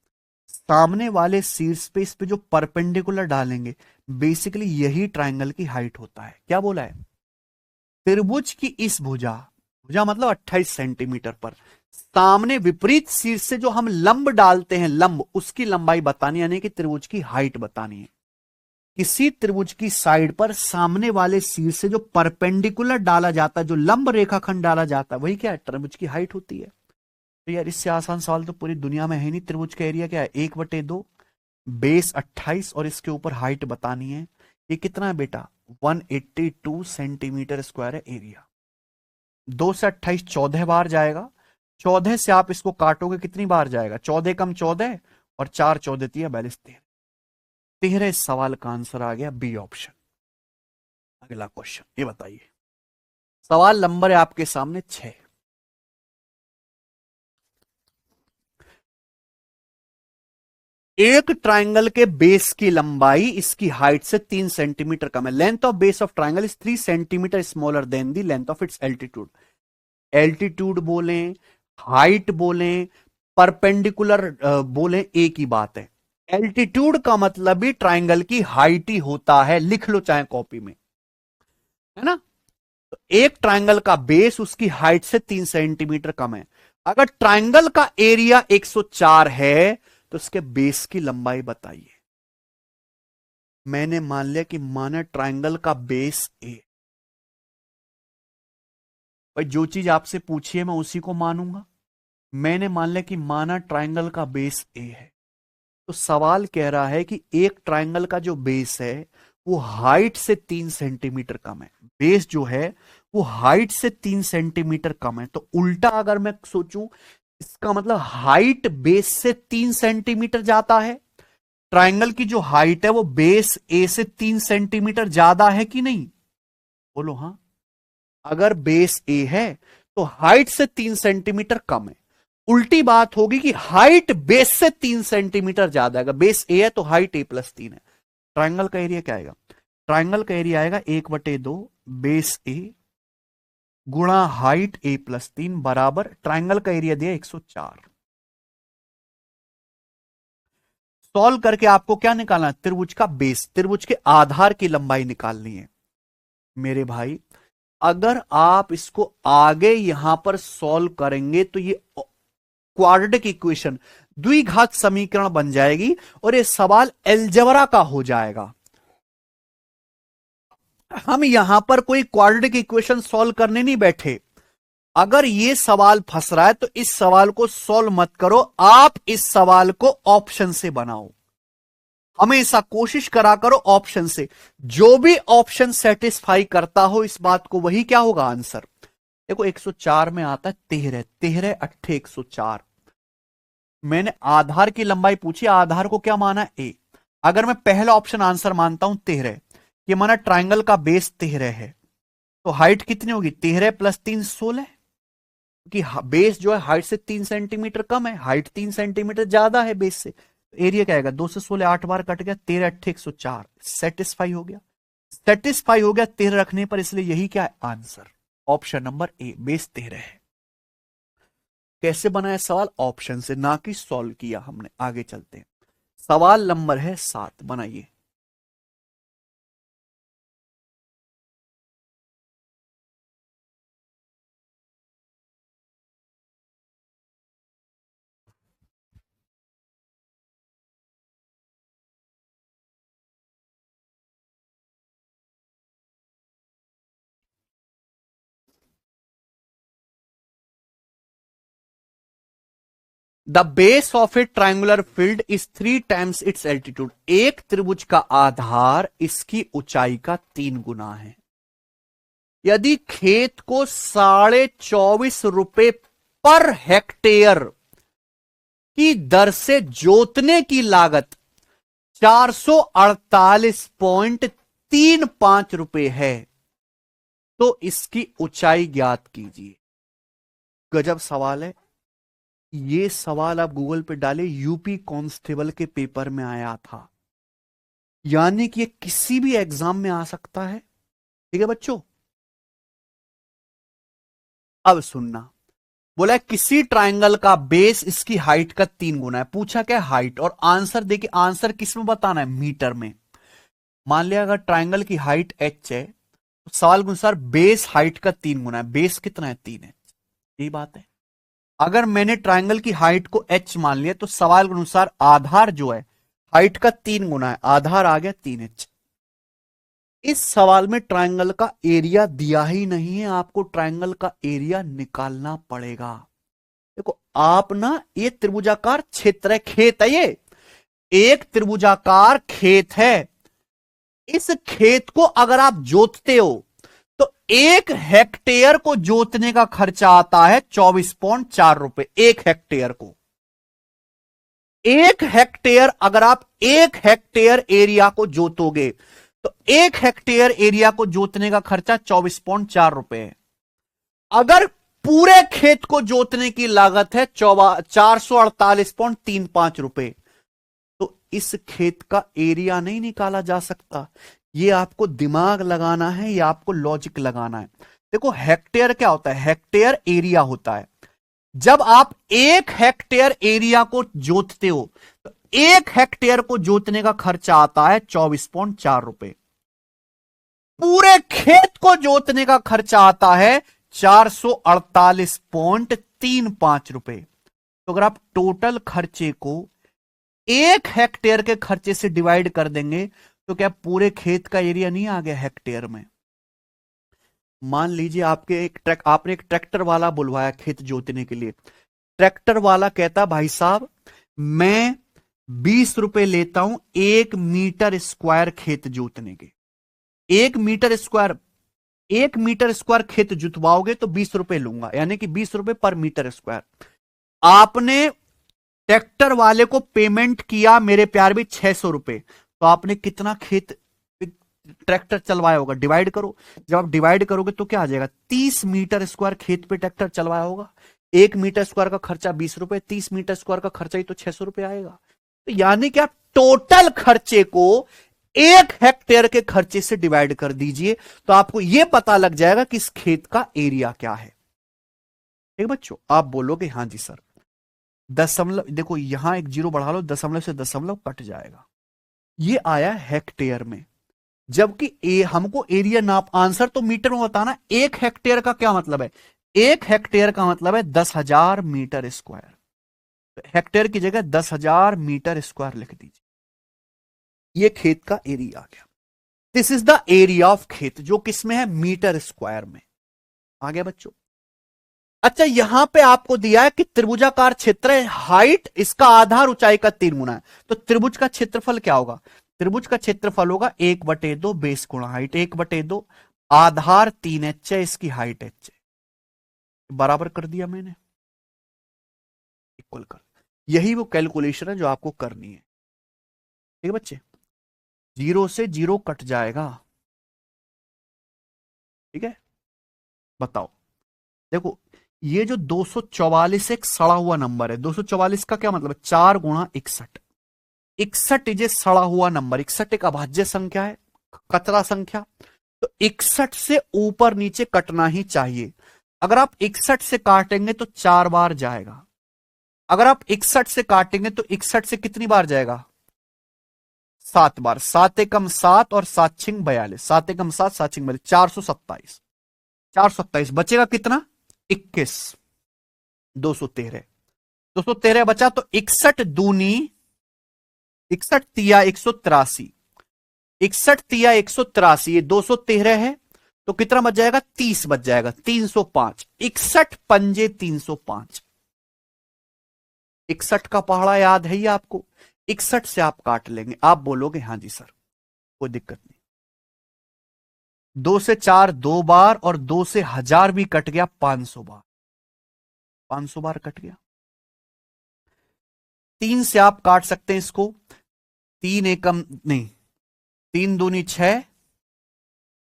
सामने वाले शीर्ष पे इस पे जो परपेंडिकुलर डालेंगे, बेसिकली यही ट्राइंगल की हाइट होता है। क्या बोला है? त्रिभुज की इस भुजा, भुजा मतलब 28 सेंटीमीटर पर सामने विपरीत शीर्ष से जो हम लंब डालते हैं, लंब, उसकी लंबाई बतानी, यानी कि त्रिभुज की हाइट बतानी है। किसी त्रिभुज की साइड पर सामने वाले शीर्ष से जो परपेंडिकुलर डाला जाता है, जो लंब रेखाखंड डाला जाता है, वही क्या है? त्रिभुज की हाइट होती है। तो यार इससे आसान सवाल तो पूरी दुनिया में है नहीं। त्रिभुज का एरिया क्या है? 1/2 बेस 28 और इसके ऊपर हाइट बतानी है। ये कितना है बेटा? 182 सेंटीमीटर स्क्वायर है एरिया। 2 से 28 14 बार जाएगा। 14 से आप इसको काटोगे कितनी बार जाएगा? 14 कम 14 और 4 14 42 13। 13 इस सवाल का आंसर आ गया बी ऑप्शन। अगला क्वेश्चन ये बताइए, सवाल नंबर है आपके सामने 6। एक ट्रायंगल के बेस की लंबाई इसकी हाइट से 3 सेंटीमीटर कम है। Length of base of triangle is 3 centimetre smaller than the length of its altitude. Altitude बोले, हाइट बोले, परपेंडिकुलर बोले, एक ही बात है। एल्टीट्यूड का मतलब भी ट्रायंगल की हाइट ही होता है, लिख लो चाहे कॉपी में, है ना। तो एक ट्रायंगल का बेस उसकी हाइट से 3 सेंटीमीटर कम है। अगर ट्रायंगल का एरिया 104 है तो उसके बेस की लंबाई बताइए। मैंने मान लिया कि माना ट्रायंगल का बेस ए। भाई जो चीज आपसे पूछी है मैं उसी को मानूंगा। मैंने मान लिया कि माना ट्रायंगल का बेस ए है, तो सवाल कह रहा है कि एक ट्रायंगल का जो बेस है वो हाइट से 3 सेंटीमीटर कम है। बेस जो है वो हाइट से 3 सेंटीमीटर कम है। तो उल्टा अगर मैं सोचूं, इसका मतलब हाइट बेस से 3 सेंटीमीटर जाता है। ट्रायंगल की जो हाइट है वो बेस ए से 3 सेंटीमीटर ज्यादा है कि नहीं? बोलो हाँ। अगर बेस ए है तो हाइट से 3 सेंटीमीटर कम है। उल्टी बात होगी कि हाइट बेस से 3 सेंटीमीटर ज्यादा है। बेस ए है तो हाइट ए प्लस 3 है। ट्रायंगल का एरिया क्या आएगा? ट्रायंगल का एरिया आएगा 1/2 बेस ए गुणा हाइट ए प्लस 3 बराबर ट्रायंगल का एरिया दिया 104। सॉल्व करके आपको क्या निकालना है? त्रिभुज का बेस, त्रिभुज के आधार की लंबाई निकालनी है। मेरे भाई अगर आप इसको आगे यहां पर सॉल्व करेंगे तो ये क्वाड्रेटिक इक्वेशन, द्विघात समीकरण बन जाएगी और ये सवाल अलजेब्रा का हो जाएगा। हम यहां पर कोई क्वाड्रेटिक इक्वेशन सॉल्व करने नहीं बैठे। अगर ये सवाल फंस रहा है तो इस सवाल को सॉल्व मत करो, आप इस सवाल को ऑप्शन से बनाओ। हमेशा कोशिश करा करो ऑप्शन से। जो भी ऑप्शन सेटिस्फाई करता हो इस बात को, वही क्या होगा आंसर। देखो 104 में आता है 13, 13 अट्ठे 104। मैंने आधार की लंबाई पूछी, आधार को क्या माना? ए। अगर मैं पहला ऑप्शन आंसर मानता हूं 13, ये माना ट्राइंगल का बेस 13 है, तो हाइट कितनी होगी? 13 प्लस 3 16, क्योंकि बेस जो है हाइट से 3 सेंटीमीटर कम है, हाइट 3 सेंटीमीटर ज्यादा है बेस से। एरिया क्या आएगा? 2 से 16 8 बार कट गया, 13 अट्ठे 104। सेटिस्फाई हो गया, सेटिस्फाई हो गया 13 रखने पर, इसलिए यही क्या है answer, option number A, base 13 है। कैसे बनाया सवाल? ऑप्शन से, ना कि सॉल्व किया हमने। आगे चलते हैं, सवाल नंबर है 7, बनाइए। The base of a triangular field is 3 times it's altitude. एक त्रिभुज का आधार इसकी ऊंचाई का 3 गुना है। यदि खेत को 24.5 रुपए पर हेक्टेयर की दर से जोतने की लागत 448.35 रुपए है, तो इसकी ऊंचाई ज्ञात कीजिए। गजब सवाल है ये। सवाल आप गूगल पे डाले, यूपी कांस्टेबल के पेपर में आया था, यानी कि ये किसी भी एग्जाम में आ सकता है। ठीक है बच्चों, अब सुनना। बोला किसी ट्राइंगल का बेस इसकी हाइट का 3 गुना है। पूछा क्या? हाइट। और आंसर देखिए, आंसर किस में बताना है? मीटर में। मान लिया अगर ट्राइंगल की हाइट h है तो सवाल के अनुसार बेस हाइट का 3 गुना है। बेस कितना है? 3 है। यही बात है। अगर मैंने ट्राइंगल की हाइट को h मान लिया तो सवाल के अनुसार आधार जो है हाइट का 3 गुना है, आधार आ गया 3h। इस सवाल में ट्राइंगल का एरिया दिया ही नहीं है, आपको ट्राइंगल का एरिया निकालना पड़ेगा। देखो आप ना, ये त्रिभुजाकार क्षेत्र है, खेत है, ये एक त्रिभुजाकार खेत है। इस खेत को अगर आप जोतते हो तो 1 हेक्टेयर को जोतने का खर्चा आता है 24.4 रुपए 1 हेक्टेयर को। 1 हेक्टेयर, अगर आप 1 हेक्टेयर एरिया को जोतोगे तो 1 हेक्टेयर एरिया को जोतने का खर्चा 24.4 रुपए है। अगर पूरे खेत को जोतने की लागत है 448.35 रुपए, तो इस खेत का एरिया नहीं निकाला जा सकता। ये आपको दिमाग लगाना है, ये आपको लॉजिक लगाना है। देखो हेक्टेयर क्या होता है, हेक्टेयर एरिया होता है। जब आप 1 हेक्टेयर एरिया को जोतते हो तो 1 हेक्टेयर को जोतने का खर्चा आता है 24.4 रुपए। पूरे खेत को जोतने का खर्चा आता है 448.35 रुपए। तो अगर आप टोटल खर्चे को 1 हेक्टेयर के खर्चे से डिवाइड कर देंगे तो क्या पूरे खेत का एरिया नहीं आ गया हेक्टेयर में। मान लीजिए आपने एक ट्रैक्टर वाला बुलवाया खेत जोतने के लिए। ट्रैक्टर वाला कहता भाई साहब मैं 20 रुपए लेता हूं 1 मीटर स्क्वायर खेत जोतने के। 1 मीटर स्क्वायर खेत जुतवाओगे तो 20 रुपए लूंगा, यानी कि 20 रुपए पर मीटर स्क्वायर। आपने ट्रैक्टर वाले को पेमेंट किया मेरे प्यार भी 600 रुपए, तो आपने कितना खेत ट्रैक्टर चलवाया होगा, डिवाइड करो। जब आप डिवाइड करोगे तो क्या आ जाएगा, 30 मीटर स्क्वायर खेत पे ट्रैक्टर चलवाया होगा। 1 मीटर स्क्वायर का खर्चा 20 रुपए, 30 मीटर स्क्वायर का खर्चा ही तो 600 रुपए आएगा। तो यानी कि आप टोटल खर्चे को 1 हेक्टेयर के खर्चे से डिवाइड कर दीजिए तो आपको यह पता लग जाएगा कि इस खेत का एरिया क्या है। ठीक बच्चों, आप बोलोगे हाँ जी सर। दशमलव, देखो यहां एक जीरो बढ़ा लो, दशमलव से दशमलव कट जाएगा। ये आया हेक्टेयर में, जबकि हमको एरिया नाप, आंसर तो मीटर में बताना। 1 हेक्टेयर का क्या मतलब है, 1 हेक्टेयर का मतलब है 10,000 मीटर स्क्वायर। तो हेक्टेयर की जगह 10,000 मीटर स्क्वायर लिख दीजिए। ये खेत का एरिया आ गया। This is the area of खेत, जो किसमें है, मीटर स्क्वायर में। आ गया बच्चों। अच्छा यहां पे आपको दिया है कि त्रिभुजाकार क्षेत्र है, हाइट इसका आधार ऊंचाई का 3 गुना है। तो त्रिभुज का क्षेत्रफल क्या होगा, त्रिभुज का क्षेत्रफल होगा 1/2 बेस गुणा हाइट, 1/2 आधार 3h है, इसकी हाइट h है। बराबर कर दिया मैंने, इक्वल कर। यही वो कैलकुलेशन है जो आपको करनी है। ठीक है बच्चे, 0 से 0 कट जाएगा। ठीक है, बताओ। देखो ये जो 244 एक सड़ा हुआ नंबर है, 244 का क्या मतलब है, 4 गुणा 61। 61 इज ए सड़ा हुआ नंबर, 61 एक अभाज्य संख्या है, कचरा संख्या। तो 61 से ऊपर नीचे कटना ही चाहिए। अगर आप 61 से काटेंगे तो 4 बार जाएगा। अगर आप 61 से काटेंगे तो 61 से कितनी बार जाएगा, 7 बार। 7 एकम 7 और 7 छिंग 42, 7 एकम 7, 7 छिंग 42, 427। 427 बचेगा कितना, 21। 213, 213 बचा। तो 61 दूनी 61 तिया 183, 61 तिया 183, ये 213 है। तो कितना बच जाएगा, 30 बच जाएगा, 305। 61 पंजे 305। 61 का पहाड़ा याद है ही आपको, 61 से आप काट लेंगे। आप बोलोगे हाँ जी सर, कोई दिक्कत नहीं। 2 से 4 2 बार और 2 से 1000 भी कट गया, 500 बार, 500 बार कट गया। 3 से आप काट सकते हैं इसको, 3 एकम नहीं, 3 दूनी 6,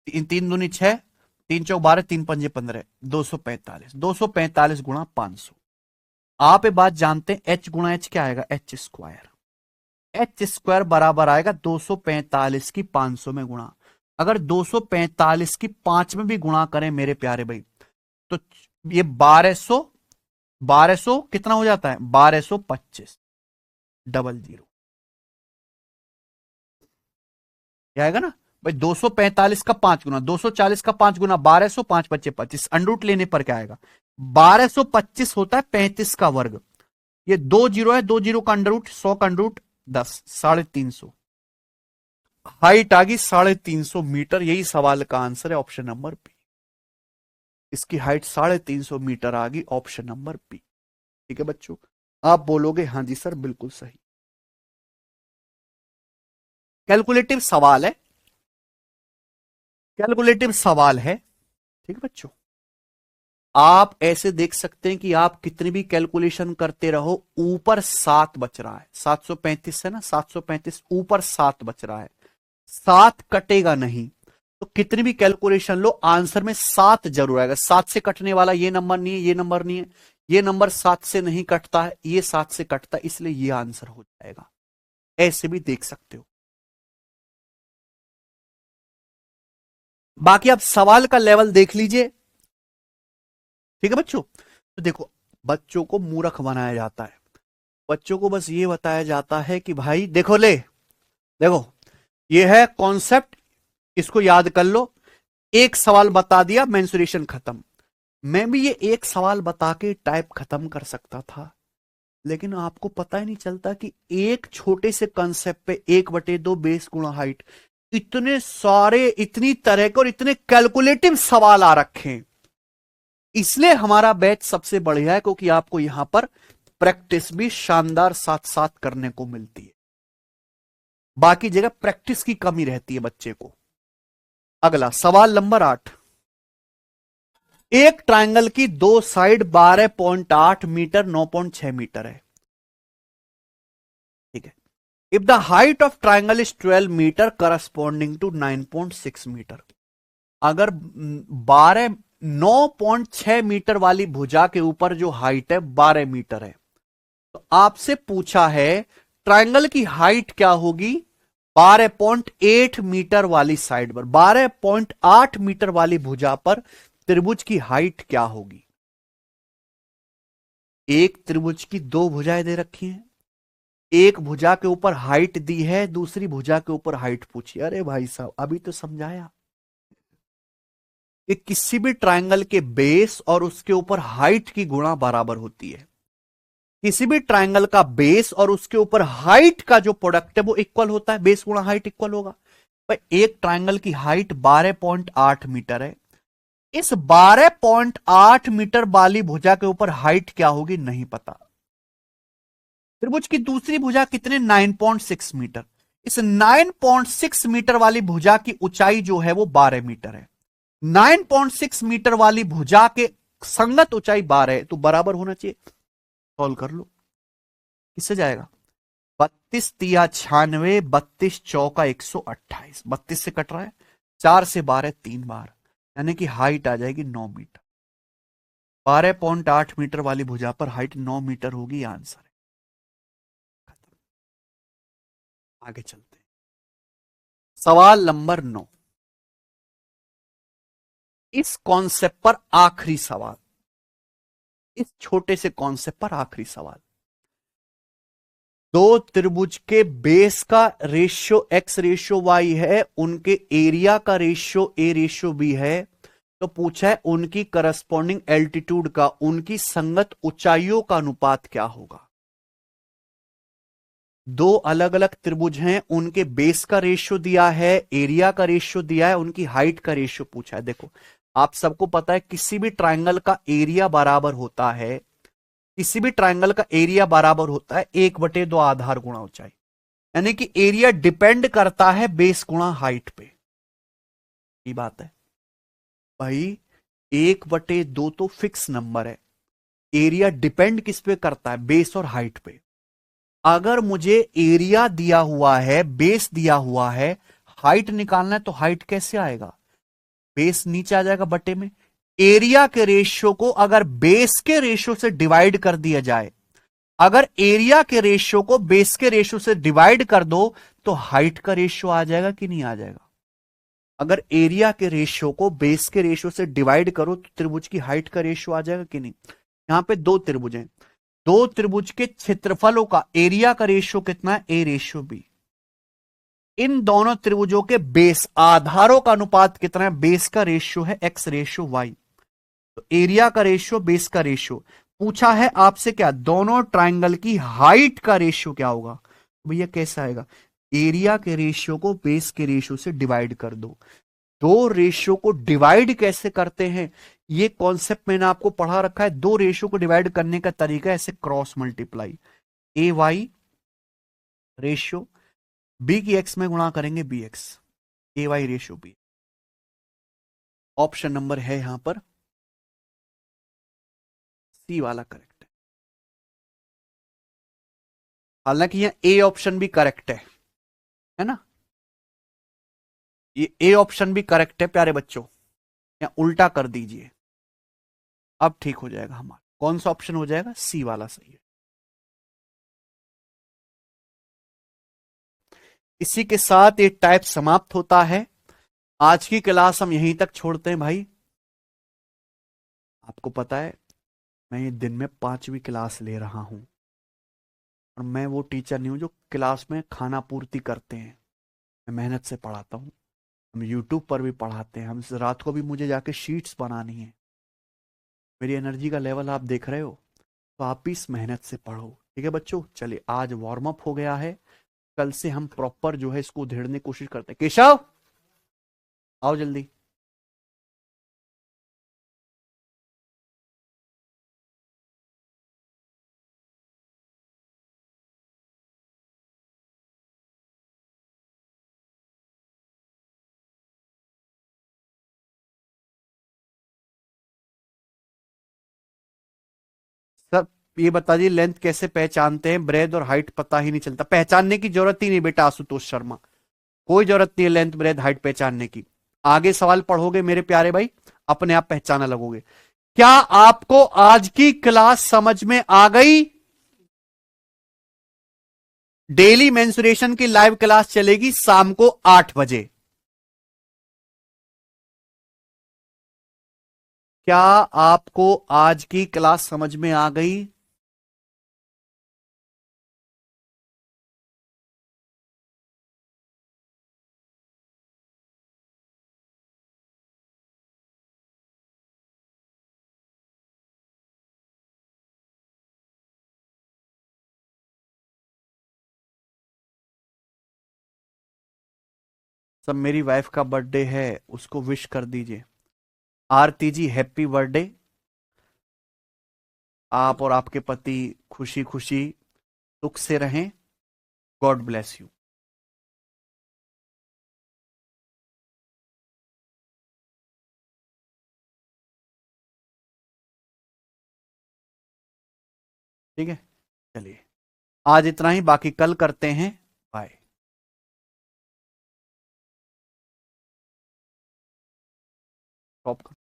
3 दूनी 6, 3 चौक 12, 3 पंजे 15, 245। 245 गुणा 500। आप ये बात जानते हैं, एच गुणा एच क्या आएगा, एच स्क्वायर। एच स्क्वायर बराबर आएगा 245 की 500 में गुणा। अगर 245 की 5 में भी गुणा करें मेरे प्यारे भाई, तो ये 1200 कितना हो जाता है, 1225 डबल जीरो। क्या आएगा ना भाई, 245 का 5 गुना, 240 का 5 गुना, 1200, 5 बच्चे 25, अंडरूट लेने पर क्या आएगा, 1225 होता है 35 का वर्ग। ये 2 जीरो है, 2 जीरो का अंडरूट, 100 का अंडरूट 10, 350। हाइट आ गई 350 मीटर। यही सवाल का आंसर है, ऑप्शन नंबर बी। इसकी हाइट 350 मीटर आ गई, ऑप्शन नंबर बी। ठीक है बच्चों, आप बोलोगे हाँ जी सर बिल्कुल सही। कैलकुलेटिव सवाल है, कैलकुलेटिव सवाल है, ठीक है बच्चों। आप ऐसे देख सकते हैं कि आप कितनी भी कैलकुलेशन करते रहो, ऊपर 7 बच रहा है, 735 है ना, 735 ऊपर 7 बच रहा है, 7 कटेगा नहीं। तो कितनी भी कैलकुलेशन लो, आंसर में 7 जरूर आएगा। 7 से कटने वाला ये नंबर नहीं है, ये नंबर नहीं है, ये नंबर 7 से नहीं कटता है, ये 7 से कटता है, इसलिए ये आंसर हो जाएगा। ऐसे भी देख सकते हो। बाकी आप सवाल का लेवल देख लीजिए, ठीक है बच्चों। तो देखो, बच्चों को मूर्ख बनाया जाता है, बच्चों को बस ये बताया जाता है कि भाई देखो, ले देखो, ये है कॉन्सेप्ट, इसको याद कर लो। एक सवाल बता दिया, मेंसुरेशन खत्म। मैं भी ये एक सवाल बता के टाइप खत्म कर सकता था, लेकिन आपको पता ही नहीं चलता कि एक छोटे से कंसेप्ट पे 1/2 बेस गुणा हाइट, इतने सारे, इतनी तरह के और इतने कैलकुलेटिव सवाल आ रखे हैं। इसलिए हमारा बैच सबसे बढ़िया है, क्योंकि आपको यहां पर प्रैक्टिस भी शानदार साथ साथ करने को मिलती है। बाकी जगह प्रैक्टिस की कमी रहती है बच्चे को। अगला सवाल नंबर 8। एक ट्रायंगल की दो साइड 12.8 मीटर 9.6 मीटर है, ठीक है। If the height of triangle is 12 metre corresponding to 9.6 metre. अगर 9.6 मीटर वाली भुजा के ऊपर जो हाइट है 12 मीटर है, तो आपसे पूछा है ट्रायंगल की हाइट क्या होगी 12.8 मीटर वाली साइड पर, 12.8 मीटर वाली भुजा पर त्रिभुज की हाइट क्या होगी। एक त्रिभुज की दो भुजाएं दे रखी हैं, एक भुजा के ऊपर हाइट दी है, दूसरी भुजा के ऊपर हाइट पूछी। अरे भाई साहब, अभी तो समझाया कि किसी भी ट्रायंगल के बेस और उसके ऊपर हाइट की गुणा बराबर होती है। किसी भी ट्रायंगल का बेस और उसके ऊपर हाइट का जो प्रोडक्ट है वो इक्वल होता है, बेस गुणा हाइट इक्वल होगा। भाई एक ट्रायंगल की हाइट 12.8 मीटर है, इस 12.8 मीटर वाली भुजा के ऊपर हाइट क्या होगी नहीं पता। त्रिभुज की दूसरी भुजा कितने 9.6 मीटर, इस 9.6 मीटर वाली भुजा की ऊंचाई जो है वो 12 मीटर है। 9.6 मीटर वाली भुजा के संगत ऊंचाई 12 है, तो बराबर होना चाहिए। सॉल्व कर लो, किससे जाएगा 32 तिया 96, 32 चौका 128, 32 से कट रहा है, 4 से 12 3 बार, यानी कि हाइट आ जाएगी 9 मीटर। 12.8 मीटर वाली भुजा पर हाइट 9 मीटर होगी, आंसर है। आगे चलते हैं, सवाल नंबर 9। इस कॉन्सेप्ट पर आखिरी सवाल, इस छोटे से कॉन्सेप्ट पर आखिरी सवाल। दो त्रिभुज के बेस का रेशियो x रेशियो y है, उनके एरिया का रेशियो a रेशियो b है। तो पूछा है उनकी करस्पॉन्डिंग एल्टीट्यूड का, उनकी संगत ऊंचाइयों का अनुपात क्या होगा। दो अलग अलग त्रिभुज हैं, उनके बेस का रेशियो दिया है, एरिया का रेशियो दिया है, उनकी हाइट का रेशियो पूछा है। देखो, आप सबको पता है किसी भी ट्रायंगल का एरिया बराबर होता है, किसी भी ट्रायंगल का एरिया बराबर होता है 1/2 आधार गुणा ऊंचाई, यानी कि एरिया डिपेंड करता है बेस गुणा हाइट पे। ये बात है भाई, 1/2 तो फिक्स नंबर है, एरिया डिपेंड किस पे करता है, बेस और हाइट पे। अगर मुझे एरिया दिया हुआ है, बेस दिया हुआ है, हाइट निकालना है, तो हाइट कैसे आएगा, बेस नीचे आ जाएगा बटे में। एरिया के रेशियो को अगर बेस के रेशियो से डिवाइड कर दिया जाए, अगर एरिया के रेशियो को बेस के रेशियो से डिवाइड कर दो, तो हाइट का रेशियो आ जाएगा कि नहीं आ जाएगा। अगर एरिया के रेशियो को बेस के रेशियो से डिवाइड करो तो त्रिभुज की हाइट का रेशियो आ जाएगा कि नहीं। यहां पे दो त्रिभुज हैं, दो त्रिभुज के क्षेत्रफलों का एरिया का रेशियो कितना है, ए रेशियो बी। इन दोनों त्रिभुजों के बेस आधारों का अनुपात कितना है, बेस का रेशियो है x रेशियो y। तो एरिया का रेशियो, बेस का रेशियो। पूछा है आपसे क्या, दोनों ट्रायंगल की हाइट का रेशियो क्या होगा। तो भैया कैसे आएगा, एरिया के रेशियो को बेस के रेशियो से डिवाइड कर दो। दो रेशियो को डिवाइड कैसे करते हैं, ये कॉन्सेप्ट मैंने आपको पढ़ा रखा है। दो रेशियो को डिवाइड करने का तरीका ऐसे cross multiply, A Y ratio B की एक्स में गुणा करेंगे B X, A Y ratio B. Option number है यहां पर सी वाला करेक्ट है। हालांकि यहां ए ऑप्शन भी करेक्ट है ना, ये ए ऑप्शन भी करेक्ट है प्यारे बच्चों, या उल्टा कर दीजिए, अब ठीक हो जाएगा हमारा। कौन सा ऑप्शन हो जाएगा? सी वाला सही है। इसी के साथ ये टाइप समाप्त होता है। आज की क्लास हम यहीं तक छोड़ते हैं भाई। आपको पता है मैं ये दिन में 5वीं क्लास ले रहा हूं, और मैं वो टीचर नहीं हूं जो क्लास में खाना पूर्ति करते हैं। मैं मेहनत से पढ़ाता हूं, हम यूट्यूब पर भी पढ़ाते हैं, हम रात को भी मुझे जाके शीट्स बनानी है। मेरी एनर्जी का लेवल आप देख रहे हो, तो आप भी इस मेहनत से पढ़ो। ठीक है बच्चों, चलिए आज वार्म अप हो गया है, कल से हम प्रॉपर जो है इसको उधेड़ने की कोशिश करते हैं। केशव आओ जल्दी। सब ये बता दिए लेंथ कैसे पहचानते हैं, ब्रेथ और हाइट पता ही नहीं चलता। पहचानने की जरूरत ही नहीं बेटा आशुतोष शर्मा, कोई जरूरत नहीं है लेंथ ब्रेथ हाइट पहचानने की। आगे सवाल पढ़ोगे मेरे प्यारे भाई, अपने आप पहचाना लगोगे। क्या आपको आज की क्लास समझ में आ गई? डेली मेंसुरेशन की लाइव क्लास चलेगी शाम को 8 बजे। क्या आपको आज की क्लास समझ में आ गई? सब मेरी वाइफ का बर्थडे है, उसको विश कर दीजिए। आरती जी हैप्पी बर्थडे। आप और आपके पति खुशी खुशी सुख से रहें। God bless you. ठीक है, चलिए आज इतना ही, बाकी कल करते हैं। बाय।